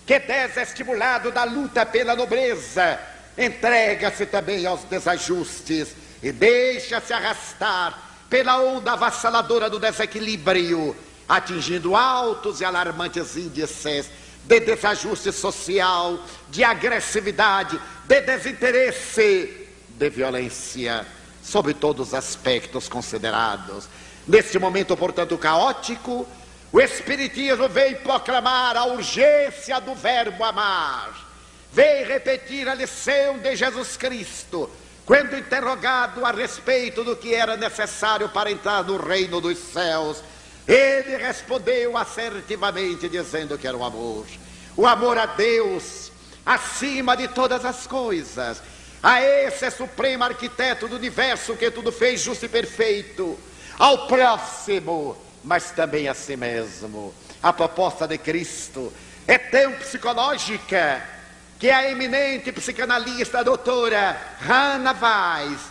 que desestimulado da luta pela nobreza, entrega-se também aos desajustes e deixa-se arrastar pela onda avassaladora do desequilíbrio, atingindo altos e alarmantes índices de desajuste social, de agressividade, de desinteresse, de violência, sob todos os aspectos considerados. Neste momento, portanto, caótico, o Espiritismo vem proclamar a urgência do verbo amar. Vem repetir a lição de Jesus Cristo, quando interrogado a respeito do que era necessário para entrar no reino dos céus. Ele respondeu assertivamente, dizendo que era o amor. o amor a Deus acima de todas as coisas. A esse supremo arquiteto do universo que tudo fez justo e perfeito. Ao próximo, mas também a si mesmo. A proposta de Cristo é tão psicológica que a eminente psicanalista, a doutora Hannah Weiss,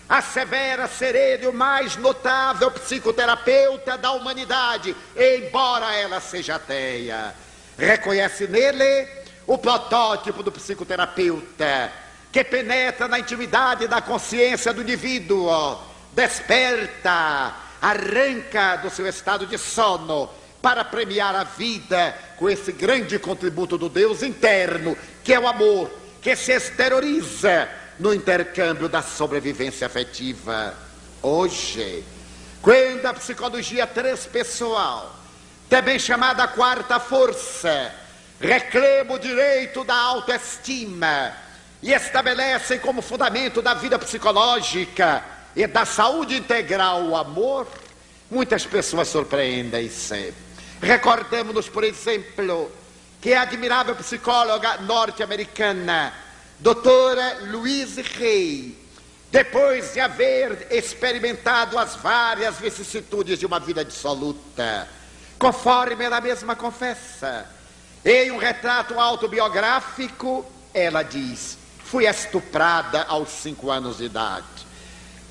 assevera ser ele o mais notável psicoterapeuta da humanidade, embora ela seja ateia. Reconhece nele o protótipo do psicoterapeuta que penetra na intimidade da consciência do indivíduo, desperta, arranca do seu estado de sono para premiar a vida com esse grande contributo do Deus interno, que é o amor, que se exterioriza no intercâmbio da sobrevivência afetiva. Hoje, quando a psicologia transpessoal, também chamada quarta força, reclama o direito da autoestima e estabelece como fundamento da vida psicológica e da saúde integral o amor, muitas pessoas surpreendem-se. Recordamos-nos, por exemplo, que a admirável psicóloga norte-americana, doutora Louise Hay, depois de haver experimentado as várias vicissitudes de uma vida dissoluta, conforme ela mesma confessa, em um retrato autobiográfico, ela diz: fui estuprada aos 5 anos de idade.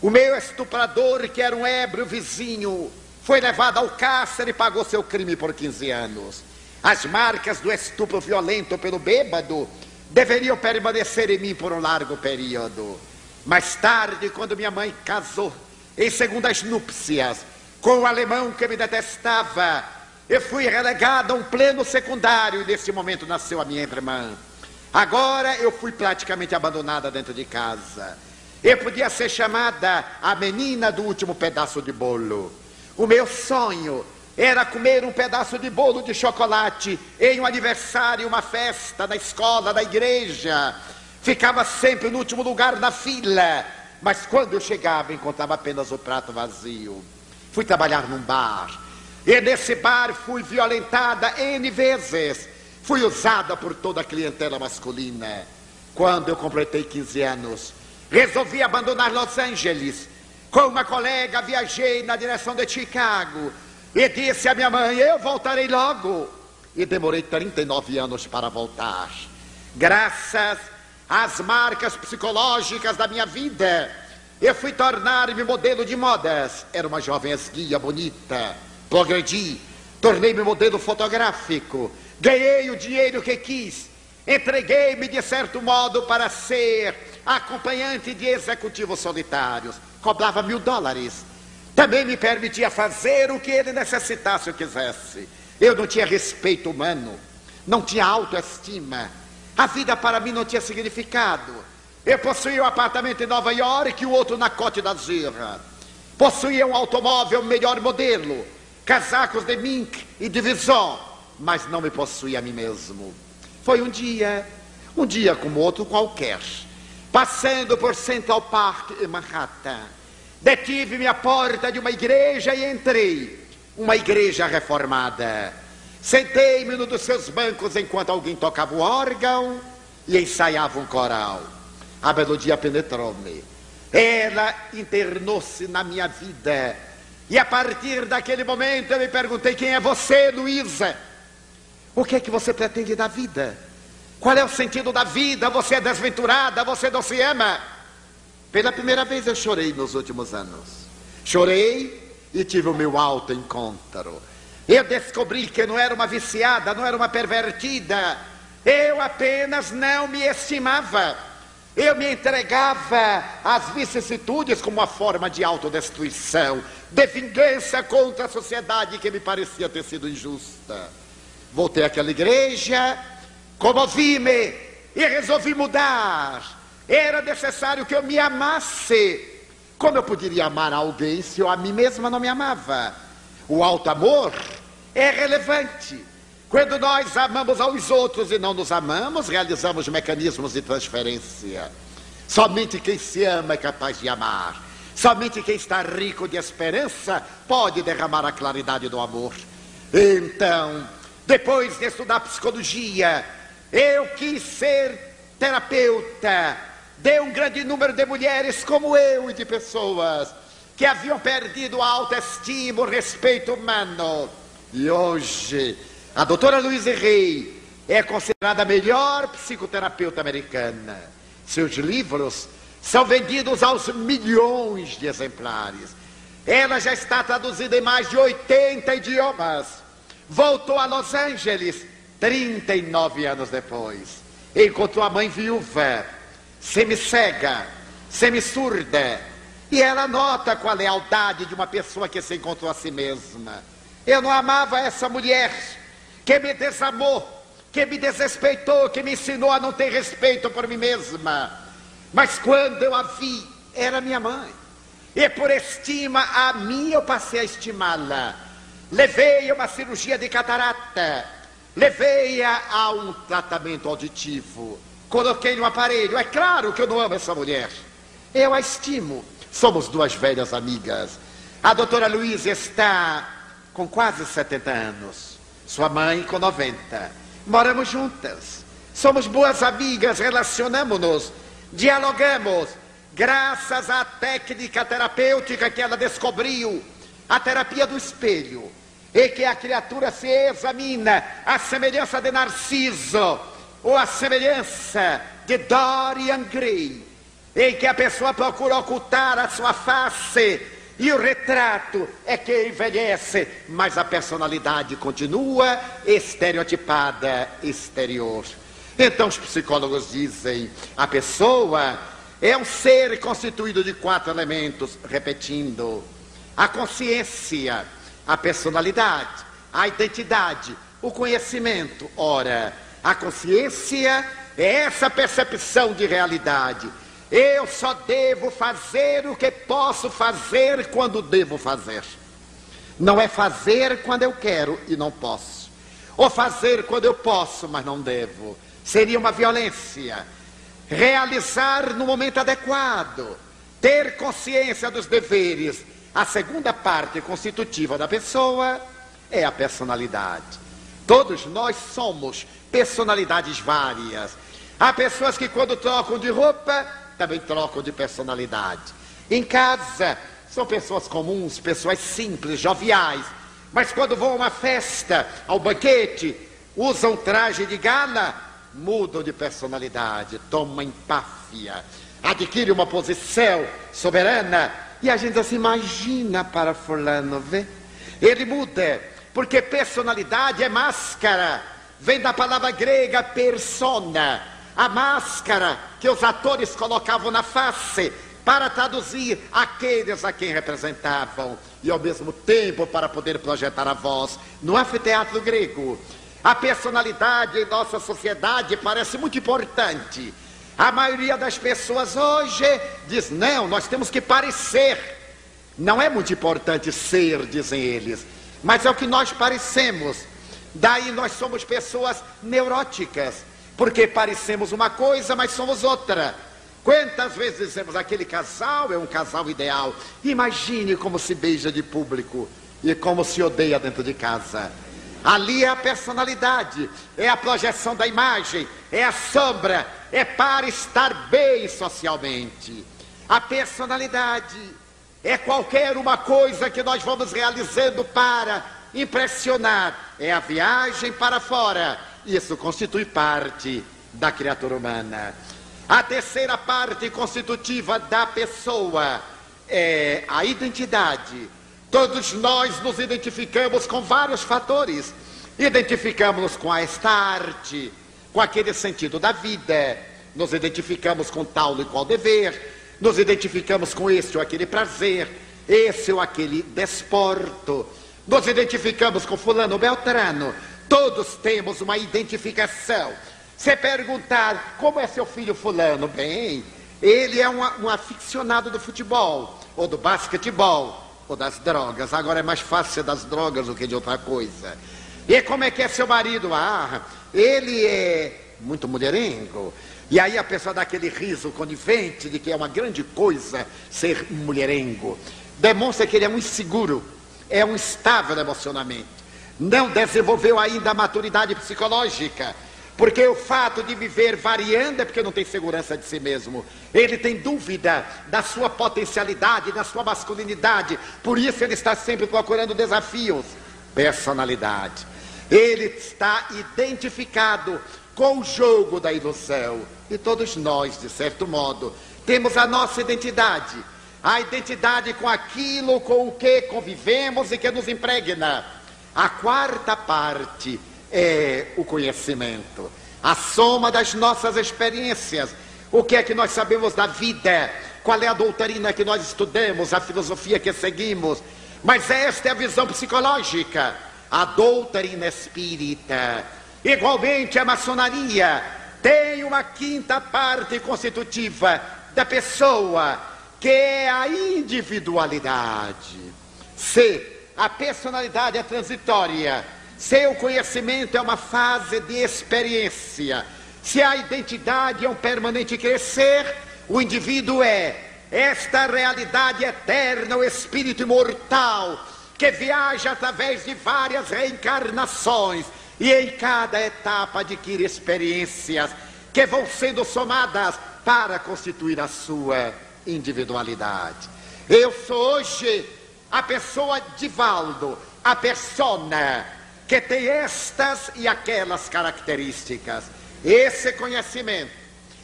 O meu estuprador, que era um ébrio vizinho, foi levado ao cárcere e pagou seu crime por 15 anos. As marcas do estupro violento pelo bêbado deveriam permanecer em mim por um largo período. Mais tarde, quando minha mãe casou, em segundas núpcias, com um alemão que me detestava, eu fui relegado a um pleno secundário e nesse momento nasceu a minha irmã. Agora eu fui praticamente abandonada dentro de casa. Eu podia ser chamada a menina do último pedaço de bolo. O meu sonho era comer um pedaço de bolo de chocolate em um aniversário, uma festa, na escola, na igreja. Ficava sempre no último lugar na fila, mas quando eu chegava encontrava apenas o prato vazio. Fui trabalhar num bar e nesse bar fui violentada N vezes. Fui usada por toda a clientela masculina. Quando eu completei 15 anos, resolvi abandonar Los Angeles. Com uma colega viajei na direção de Chicago e disse à minha mãe: eu voltarei logo. E demorei 39 anos para voltar. Graças às marcas psicológicas da minha vida, eu fui tornar-me modelo de modas. Era uma jovem esguia bonita. Progredi, tornei-me modelo fotográfico. Ganhei o dinheiro que quis. Entreguei-me de certo modo para ser acompanhante de executivos solitários. Cobrava $1000. Também me permitia fazer o que ele necessitasse ou quisesse. Eu não tinha respeito humano, não tinha autoestima. A vida para mim não tinha significado. Eu possuía um apartamento em Nova York e o outro na Côte d'Azur. Possuía um automóvel melhor modelo, casacos de mink e de Vison, mas não me possuía a mim mesmo. Foi um dia como outro qualquer. Passando por Central Park em Manhattan, detive-me à porta de uma igreja e entrei. Uma igreja reformada. Sentei-me num dos seus bancos enquanto alguém tocava o órgão e ensaiava um coral. A melodia penetrou-me. Ela internou-se na minha vida. E a partir daquele momento eu me perguntei: quem é você, Luísa? O que é que você pretende da vida? Qual é o sentido da vida? Você é desventurada, você não se ama. Pela primeira vez eu chorei nos últimos anos. Chorei e tive o meu autoencontro. Eu descobri que não era uma viciada, não era uma pervertida. Eu apenas não me estimava. Eu me entregava às vicissitudes como uma forma de autodestruição, de vingança contra a sociedade que me parecia ter sido injusta. Voltei àquela igreja, comovi-me e resolvi mudar. Era necessário que eu me amasse. Como eu poderia amar alguém se eu a mim mesma não me amava? O auto-amor é relevante. Quando nós amamos aos outros e não nos amamos, realizamos mecanismos de transferência. Somente quem se ama é capaz de amar. Somente quem está rico de esperança pode derramar a claridade do amor. Então, Depois de estudar psicologia, eu quis ser terapeuta de um grande número de mulheres como eu e de pessoas que haviam perdido a autoestima, o respeito humano. E hoje, a doutora Louise Hay é considerada a melhor psicoterapeuta americana. Seus livros são vendidos aos milhões de exemplares. Ela já está traduzida em mais de 80 idiomas. Voltou a Los Angeles 39 anos depois. Encontrou a mãe viúva, semi-cega, semi-surda. E ela nota com a lealdade de uma pessoa que se encontrou a si mesma. Eu não amava essa mulher que me desamou, que me desrespeitou, que me ensinou a não ter respeito por mim mesma. Mas quando eu a vi, era minha mãe. E por estima a mim, eu passei a estimá-la. Levei a uma cirurgia de catarata, levei-a a um tratamento auditivo, coloquei no aparelho. É claro que eu não amo essa mulher, eu a estimo. Somos duas velhas amigas. A doutora Louise está com quase 70 anos, sua mãe com 90. Moramos juntas, somos boas amigas, relacionamos-nos, dialogamos, graças à técnica terapêutica que ela descobriu, a terapia do espelho, em que a criatura se examina à semelhança de Narciso, ou à semelhança de Dorian Gray, em que a pessoa procura ocultar a sua face, e o retrato é que envelhece, mas a personalidade continua estereotipada, exterior. Então os psicólogos dizem, a pessoa é um ser constituído de 4 elementos, repetindo: a consciência, a personalidade, a identidade, o conhecimento. Ora, a consciência é essa percepção de realidade. Eu só devo fazer o que posso fazer quando devo fazer. Não é fazer quando eu quero e não posso. Ou fazer quando eu posso, mas não devo. Seria uma violência. Realizar no momento adequado. Ter consciência dos deveres. A segunda parte constitutiva da pessoa é a personalidade. Todos nós somos personalidades várias. Há pessoas que quando trocam de roupa, também trocam de personalidade. Em casa, são pessoas comuns, pessoas simples, joviais. Mas quando vão a uma festa, ao banquete, usam traje de gala, mudam de personalidade, tomam empáfia, adquirem uma posição soberana. E a gente assim, imagina para fulano, vê? Ele muda, porque personalidade é máscara. Vem da palavra grega persona. A máscara que os atores colocavam na face para traduzir aqueles a quem representavam e ao mesmo tempo para poder projetar a voz. No anfiteatro grego, a personalidade em nossa sociedade parece muito importante. A maioria das pessoas hoje diz, não, nós temos que parecer. Não é muito importante ser, dizem eles, mas é o que nós parecemos. Daí nós somos pessoas neuróticas, porque parecemos uma coisa, mas somos outra. Quantas vezes dizemos, aquele casal é um casal ideal. Imagine como se beija de público e como se odeia dentro de casa. Ali é a personalidade, é a projeção da imagem, é a sombra, é para estar bem socialmente. A personalidade é qualquer uma coisa que nós vamos realizando para impressionar. É a viagem para fora. Isso constitui parte da criatura humana. A terceira parte constitutiva da pessoa é a identidade. Todos nós nos identificamos com vários fatores. Identificamos-nos com esta arte, com aquele sentido da vida. Nos identificamos com tal e qual dever. Nos identificamos com esse ou aquele prazer, esse ou aquele desporto. Nos identificamos com fulano ou beltrano. Todos temos uma identificação. Se perguntar, como é seu filho fulano? Bem, ele é um aficionado do futebol, ou do basquetebol, ou das drogas. Agora é mais fácil ser das drogas do que de outra coisa. E como é que é seu marido? Ah, ele é muito mulherengo. E aí a pessoa dá aquele riso conivente de que é uma grande coisa ser mulherengo. Demonstra que ele é um inseguro, é um instável emocionalmente. não desenvolveu ainda a maturidade psicológica, porque o fato de viver variando é porque não tem segurança de si mesmo. Ele tem dúvida da sua potencialidade, da sua masculinidade, por isso ele está sempre procurando desafios. Personalidade. Ele está identificado com o jogo da ilusão. E todos nós, de certo modo, temos a nossa identidade. A identidade com aquilo com o que convivemos e que nos impregna. A quarta parte é o conhecimento. A soma das nossas experiências. O que é que nós sabemos da vida? Qual é a doutrina que nós estudamos? A filosofia que seguimos? Mas esta é a visão psicológica. A doutrina espírita, igualmente a maçonaria, tem uma quinta parte constitutiva da pessoa, que é a individualidade. Se a personalidade é transitória, se o conhecimento é uma fase de experiência, se a identidade é um permanente crescer, o indivíduo é esta realidade eterna, o espírito imortal, que viaja através de várias reencarnações e em cada etapa adquire experiências que vão sendo somadas para constituir a sua individualidade. Eu sou hoje a pessoa Divaldo, a persona que tem estas e aquelas características. Esse conhecimento,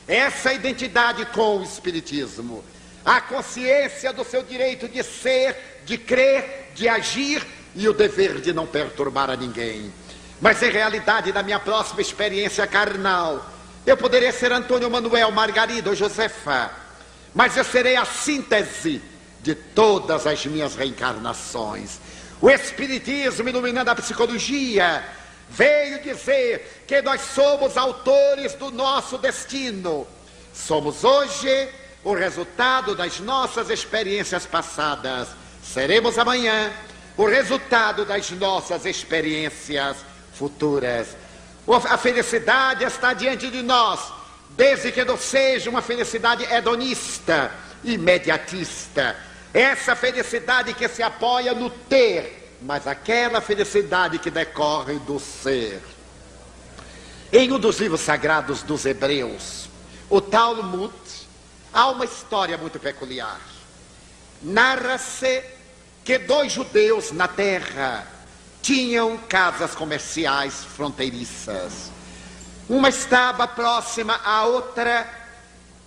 essa identidade com o espiritismo, a consciência do seu direito de ser, de crer, de agir e o dever de não perturbar a ninguém. Mas em realidade, na minha próxima experiência carnal, eu poderia ser Antônio Manuel, Margarida ou Josefa, mas eu serei a síntese de todas as minhas reencarnações. O Espiritismo, iluminando a psicologia, veio dizer que nós somos autores do nosso destino. Somos hoje o resultado das nossas experiências passadas. Seremos amanhã o resultado das nossas experiências futuras. A felicidade está diante de nós, desde que não seja uma felicidade hedonista, imediatista. Essa felicidade que se apoia no ter, mas aquela felicidade que decorre do ser. Em um dos livros sagrados dos Hebreus, o Talmud, há uma história muito peculiar. Narra-se que 2 judeus na terra tinham casas comerciais fronteiriças. Uma estava próxima à outra,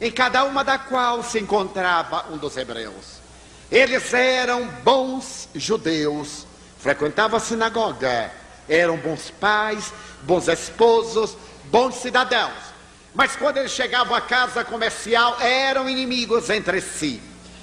em cada uma da qual se encontrava um dos hebreus. Eles eram bons judeus, frequentavam a sinagoga, eram bons pais, bons esposos, bons cidadãos. Mas quando eles chegavam à casa comercial, eram inimigos entre si.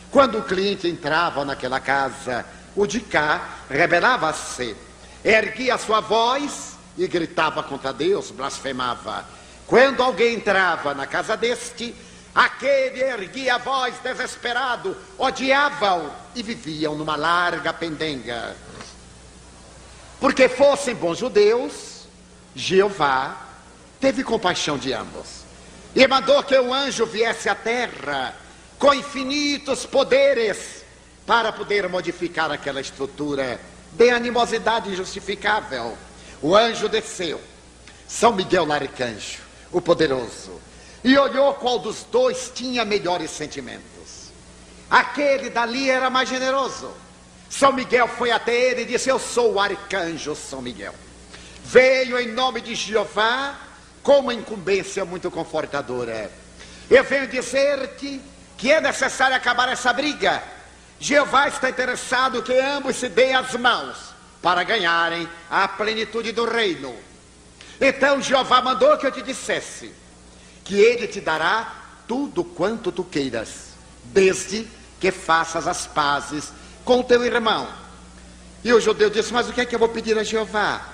Quando o cliente entrava naquela casa, o de cá rebelava-se, erguia a sua voz e gritava contra Deus, blasfemava. Quando alguém entrava na casa deste, aquele erguia a voz desesperado, odiavam e viviam numa larga pendenga. Porque fossem bons judeus, Jeová teve compaixão de ambos e mandou que o anjo viesse à terra com infinitos poderes para poder modificar aquela estrutura de animosidade injustificável. O anjo desceu, São Miguel Arcanjo, o poderoso, e olhou qual dos dois tinha melhores sentimentos. Aquele dali era mais generoso. São Miguel foi até ele e disse: eu sou o arcanjo São Miguel. Veio em nome de Jeová com uma incumbência muito confortadora. Eu venho dizer-te que é necessário acabar essa briga. Jeová está interessado que ambos se deem as mãos para ganharem a plenitude do reino. Então Jeová mandou que eu te dissesse que ele te dará tudo quanto tu queiras, desde que faças as pazes com o teu irmão. E o judeu disse: mas o que é que eu vou pedir a Jeová?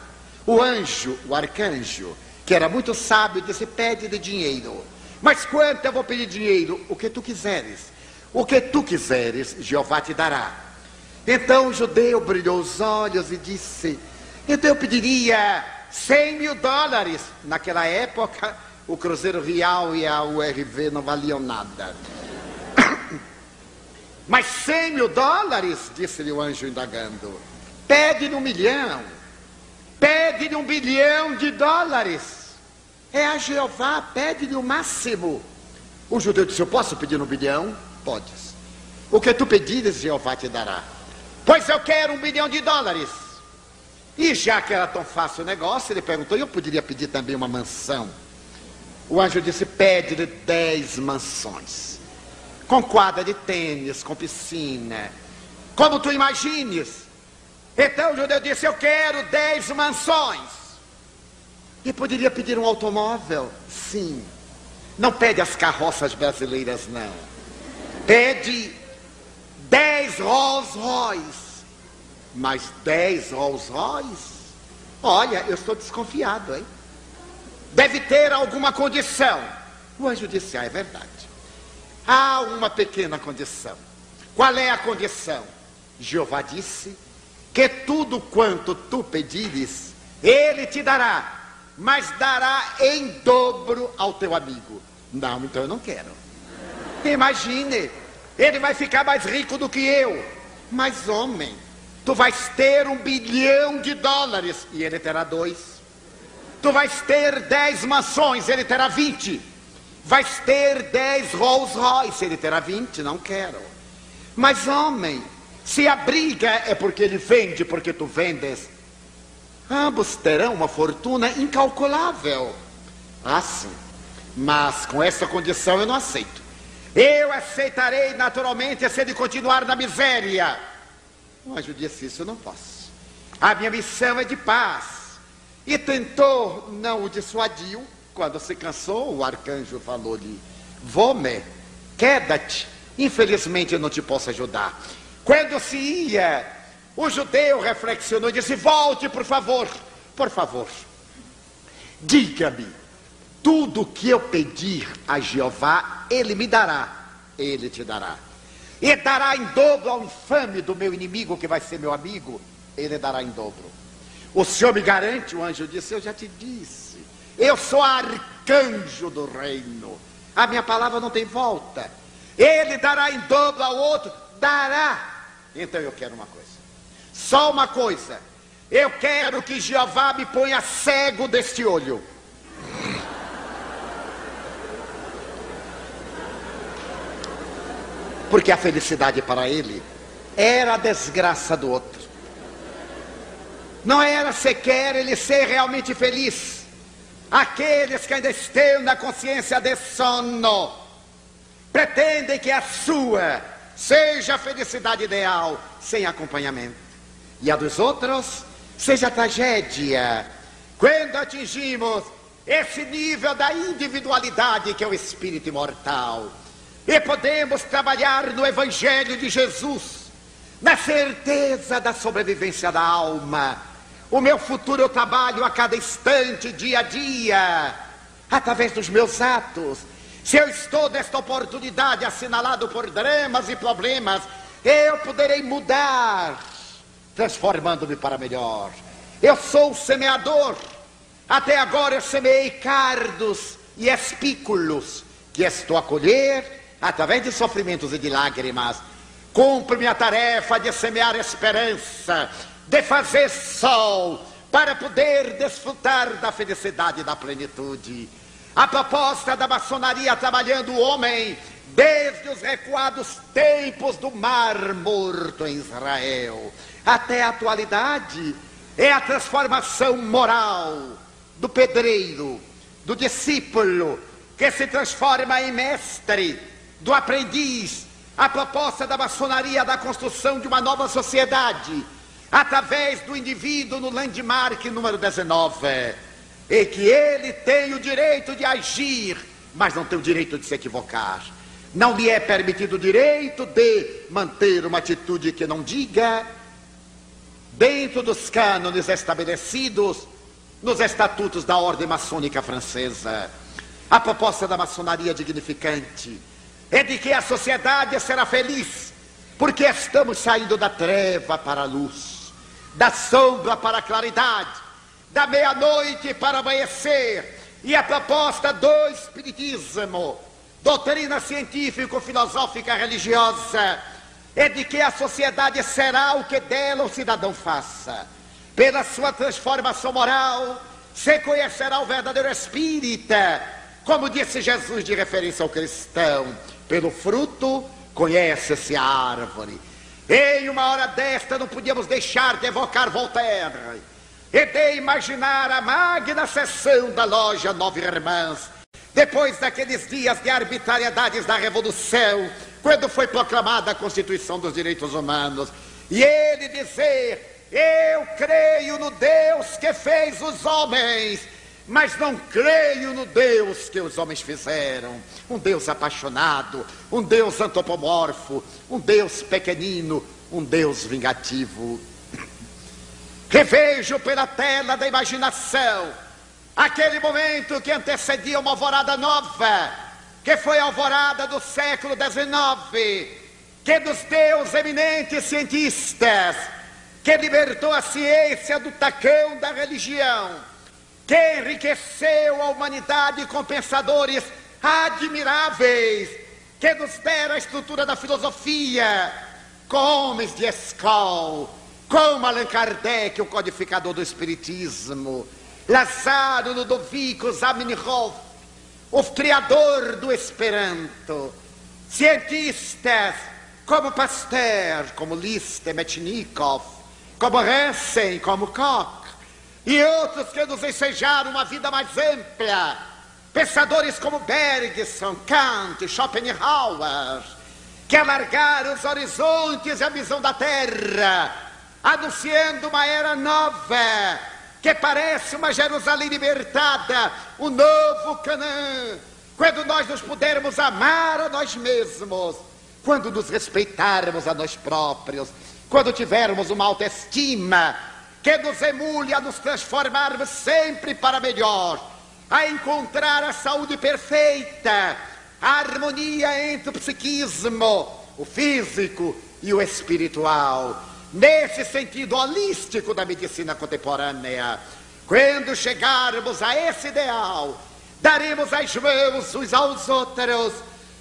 O anjo, o arcanjo, que era muito sábio, disse: pede de dinheiro. Mas quanto eu vou pedir dinheiro? O que tu quiseres. O que tu quiseres, Jeová te dará. Então o judeu brilhou os olhos e disse: então eu pediria $100.000. Naquela época, o Cruzeiro Real e a URV não valiam nada. Mas $100.000, disse-lhe o anjo indagando. Pede-lhe $1 milhão. Pede-lhe $1 bilhão. É a Jeová, pede-lhe o máximo. O judeu disse: eu posso pedir $1 bilhão? Podes. O que tu pedires, Jeová te dará. Pois eu quero $1 bilhão. E já que era tão fácil o negócio, ele perguntou: eu poderia pedir também uma mansão? O anjo disse: pede-lhe 10 mansões, com quadra de tênis, com piscina, como tu imagines. Então o judeu disse: eu quero 10 mansões. E poderia pedir um automóvel? Sim. Não pede as carroças brasileiras, não. Pede 10 Rolls Royce. Mas 10 Rolls Royce? Olha, eu estou desconfiado, hein? Deve ter alguma condição. O anjo disse: é verdade. Há uma pequena condição. Qual é a condição? Jeová disse que tudo quanto tu pedires, ele te dará, mas dará em dobro ao teu amigo. Não, então eu não quero. Imagine, ele vai ficar mais rico do que eu. Mas homem, tu vais ter $1 bilhão e ele terá 2. Tu vais ter 10 mansões, ele terá 20. Vais ter 10 Rolls Royce, ele terá 20, não quero. Mas homem, se a briga é porque ele vende, porque tu vendes, ambos terão uma fortuna incalculável. Ah, sim. Mas com essa condição eu não aceito. Eu aceitarei naturalmente se ele continuar na miséria. O anjo disse: isso eu não posso. A minha missão é de paz. E tentou, não o dissuadiu. Quando se cansou, o arcanjo falou-lhe: Vome, queda-te. Infelizmente eu não te posso ajudar. Quando se ia, o judeu reflexionou e disse: volte, por favor. Por favor, diga-me, tudo que eu pedir a Jeová, ele me dará. Ele te dará. E dará em dobro ao infame do meu inimigo, que vai ser meu amigo. Ele dará em dobro. O Senhor me garante? O anjo disse: eu já te disse, eu sou arcanjo do reino, a minha palavra não tem volta. Ele dará em dobro ao outro, dará. Então eu quero uma coisa, só uma coisa. Eu quero que Jeová me ponha cego deste olho. Porque a felicidade para ele era a desgraça do outro. Não era sequer ele ser realmente feliz. Aqueles que ainda estão na consciência de sono pretendem que a sua seja a felicidade ideal, sem acompanhamento, e a dos outros seja a tragédia. Quando atingimos esse nível da individualidade que é o espírito imortal, e podemos trabalhar no Evangelho de Jesus, na certeza da sobrevivência da alma. O meu futuro eu trabalho a cada instante, dia a dia, através dos meus atos. Se eu estou nesta oportunidade assinalado por dramas e problemas, eu poderei mudar, transformando-me para melhor. Eu sou o semeador. Até agora eu semeei cardos e espículos, que estou a colher através de sofrimentos e de lágrimas. Cumpre-me a tarefa de semear esperança, de fazer sol, para poder desfrutar da felicidade e da plenitude. A proposta da maçonaria trabalhando o homem desde os recuados tempos do Mar Morto em Israel até a atualidade é a transformação moral do pedreiro, do discípulo que se transforma em mestre, do aprendiz. A proposta da maçonaria da construção de uma nova sociedade através do indivíduo no landmark número 19, e que ele tem o direito de agir, mas não tem o direito de se equivocar. Não lhe é permitido o direito de manter uma atitude que não diga, dentro dos cânones estabelecidos nos estatutos da ordem maçônica francesa. A proposta da maçonaria dignificante é de que a sociedade será feliz, porque estamos saindo da treva para a luz, da sombra para a claridade, da meia-noite para amanhecer. E a proposta do espiritismo, doutrina científico-filosófica religiosa, é de que a sociedade será o que dela o cidadão faça. Pela sua transformação moral, você conhecerá o verdadeiro espírita. Como disse Jesus de referência ao cristão, pelo fruto conhece-se a árvore. Em uma hora desta não podíamos deixar de evocar Voltaire e de imaginar a magna sessão da loja Nove Irmãs, depois daqueles dias de arbitrariedades da Revolução, quando foi proclamada a Constituição dos Direitos Humanos, e ele dizer: eu creio no Deus que fez os homens, mas não creio no Deus que os homens fizeram. Um Deus apaixonado, um Deus antropomorfo, um Deus pequenino, um Deus vingativo. Revejo pela tela da imaginação aquele momento que antecedia uma alvorada nova, que foi a alvorada do século XIX, que nos deu os eminentes cientistas, que libertou a ciência do tacão da religião, que enriqueceu a humanidade com pensadores admiráveis, que nos deram a estrutura da filosofia, com homens de escola, como Allan Kardec, o codificador do espiritismo, Lázaro Ludovico Zamenhof, o criador do Esperanto, cientistas como Pasteur, como Liszt, Metchnikoff, como Hansen, como Koch, e outros que nos ensejaram uma vida mais ampla, pensadores como Bergson, Kant, Schopenhauer, que alargaram os horizontes e a visão da Terra, anunciando uma era nova, que parece uma Jerusalém libertada, um novo Canaã, quando nós nos pudermos amar a nós mesmos, quando nos respeitarmos a nós próprios, quando tivermos uma autoestima que nos emule a nos transformarmos sempre para melhor, a encontrar a saúde perfeita, a harmonia entre o psiquismo, o físico e o espiritual, nesse sentido holístico da medicina contemporânea. Quando chegarmos a esse ideal, daremos as mãos uns aos outros,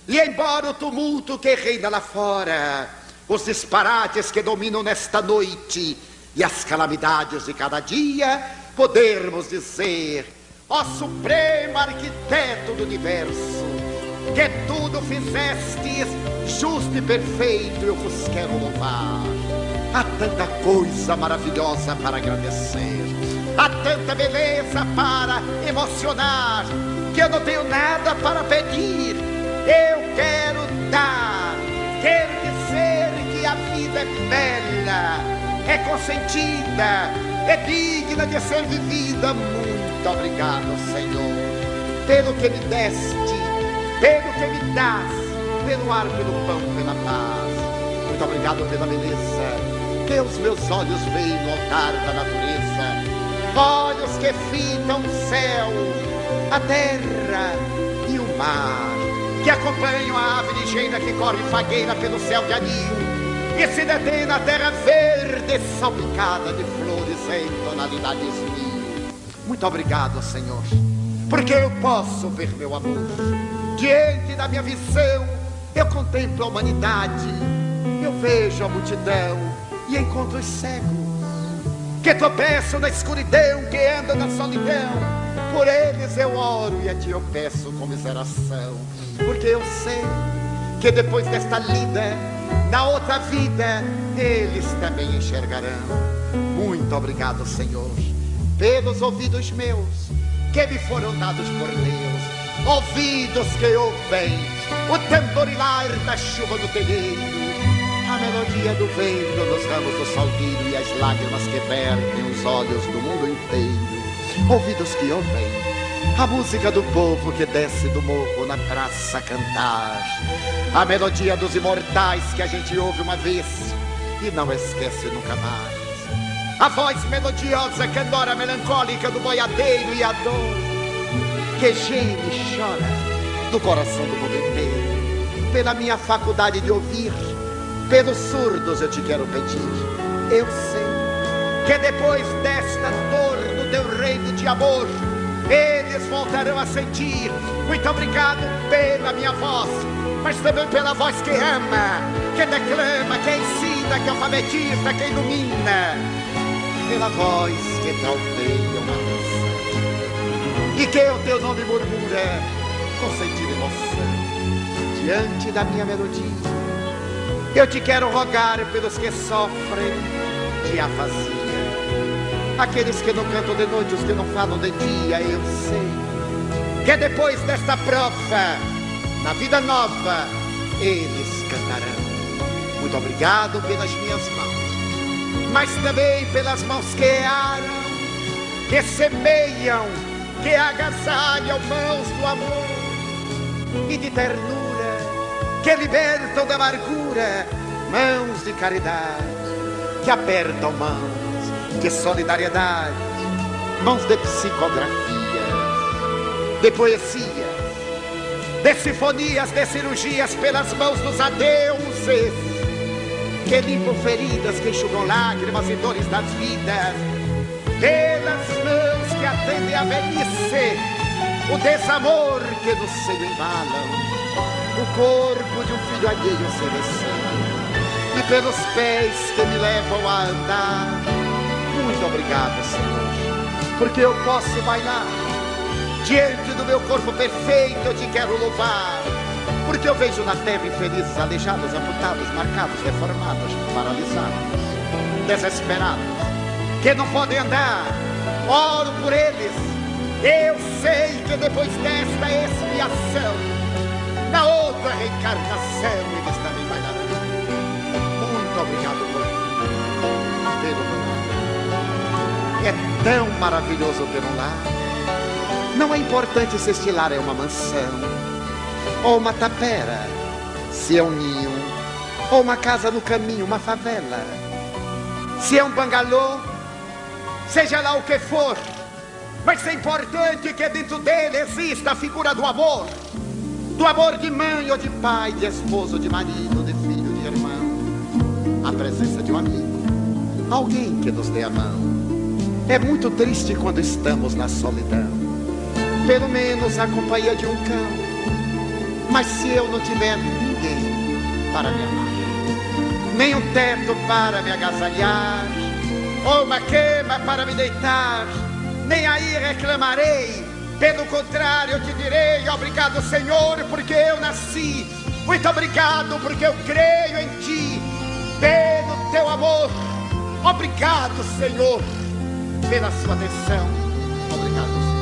e embora o tumulto que reina lá fora, os disparates que dominam nesta noite e as calamidades de cada dia, podermos dizer: ó Supremo Arquiteto do Universo, que tudo fizestes justo e perfeito, eu vos quero louvar. Há tanta coisa maravilhosa para agradecer, há tanta beleza para emocionar, que eu não tenho nada para pedir. Eu quero dar, quero dizer que a vida é bela, é consentida, é digna de ser vivida. Muito obrigado, Senhor, pelo que me deste, pelo que me dás, pelo ar, pelo pão, pela paz. Muito obrigado pela beleza que os meus olhos veem no altar da natureza, olhos que fitam o céu, a terra e o mar, que acompanham a ave ligeira que corre fagueira pelo céu de anil e se detém na terra verde salpicada de flores em tonalidades mil. Muito obrigado, Senhor, porque eu posso ver meu amor. Diante da minha visão eu contemplo a humanidade, eu vejo a multidão e encontro os cegos que tropeçam na escuridão, que andam na solidão. Por eles eu oro e a ti eu peço comiseração, porque eu sei que depois desta lida, na outra vida, eles também enxergarão. Muito obrigado, Senhor, pelos ouvidos meus que me foram dados por Deus, ouvidos que ouvem o tamborilar da chuva no telheiro, a melodia do vento nos ramos do salgueiro e as lágrimas que vertem os olhos do mundo inteiro. Ouvidos que ouvem a música do povo que desce do morro na praça a cantar, a melodia dos imortais que a gente ouve uma vez e não esquece nunca mais, a voz melodiosa, candora melancólica do boiadeiro e a dor que geme e chora do coração do mundo inteiro. Pela minha faculdade de ouvir, pelos surdos eu te quero pedir. Eu sei que depois desta dor no teu reino de amor, eles voltarão a sentir. Muito obrigado pela minha voz, mas também pela voz que ama, que declama, que ensina, que alfabetiza, que ilumina. pela voz que trauteia uma canção, e que o teu nome murmura com sentir emoção diante da minha melodia. Eu te quero rogar pelos que sofrem de afasia, aqueles que não cantam de noite, os que não falam de dia. Eu sei que depois desta prova, na vida nova, eles cantarão. Muito obrigado pelas minhas mãos, mas também pelas mãos que aram, que semeiam, que agasalham, mãos do amor e de ternura, que libertam da amargura, mãos de caridade, que apertam mãos de solidariedade, mãos de psicografias, de poesias, de sinfonias, de cirurgias, pelas mãos dos adeuses, que limpam feridas, que enxugam lágrimas e dores das vidas, pelas mãos que atendem a velhice, o desamor que no seio embalam, o corpo de um filho alheio se recém, e pelos pés que me levam a andar. Muito obrigado, Senhor, porque eu posso bailar diante do meu corpo perfeito. Eu te quero louvar, porque eu vejo na terra infelizes, aleijados, amputados, marcados, deformados, paralisados, desesperados, que não podem andar. Oro por eles. Eu sei que depois desta expiação, na outra reencarnação, eles também bailarão. Muito obrigado por ter um lar. É tão maravilhoso ter um lar. Não é importante se este lar é uma mansão ou uma tapera, se é um ninho ou uma casa no caminho, uma favela, se é um bangalô, seja lá o que for, mas é importante que dentro dele exista a figura do amor de mãe ou de pai, de esposo, de marido, de filho, de irmão, a presença de um amigo, alguém que nos dê a mão. É muito triste quando estamos na solidão, pelo menos a companhia de um cão. Mas se eu não tiver ninguém para me amar, nem um teto para me agasalhar, ou uma cama para me deitar, nem aí reclamarei. Pelo contrário, eu te direi: obrigado, Senhor, porque eu nasci. Muito obrigado, porque eu creio em ti, pelo teu amor. Obrigado, Senhor, pela sua atenção. Obrigado, Senhor.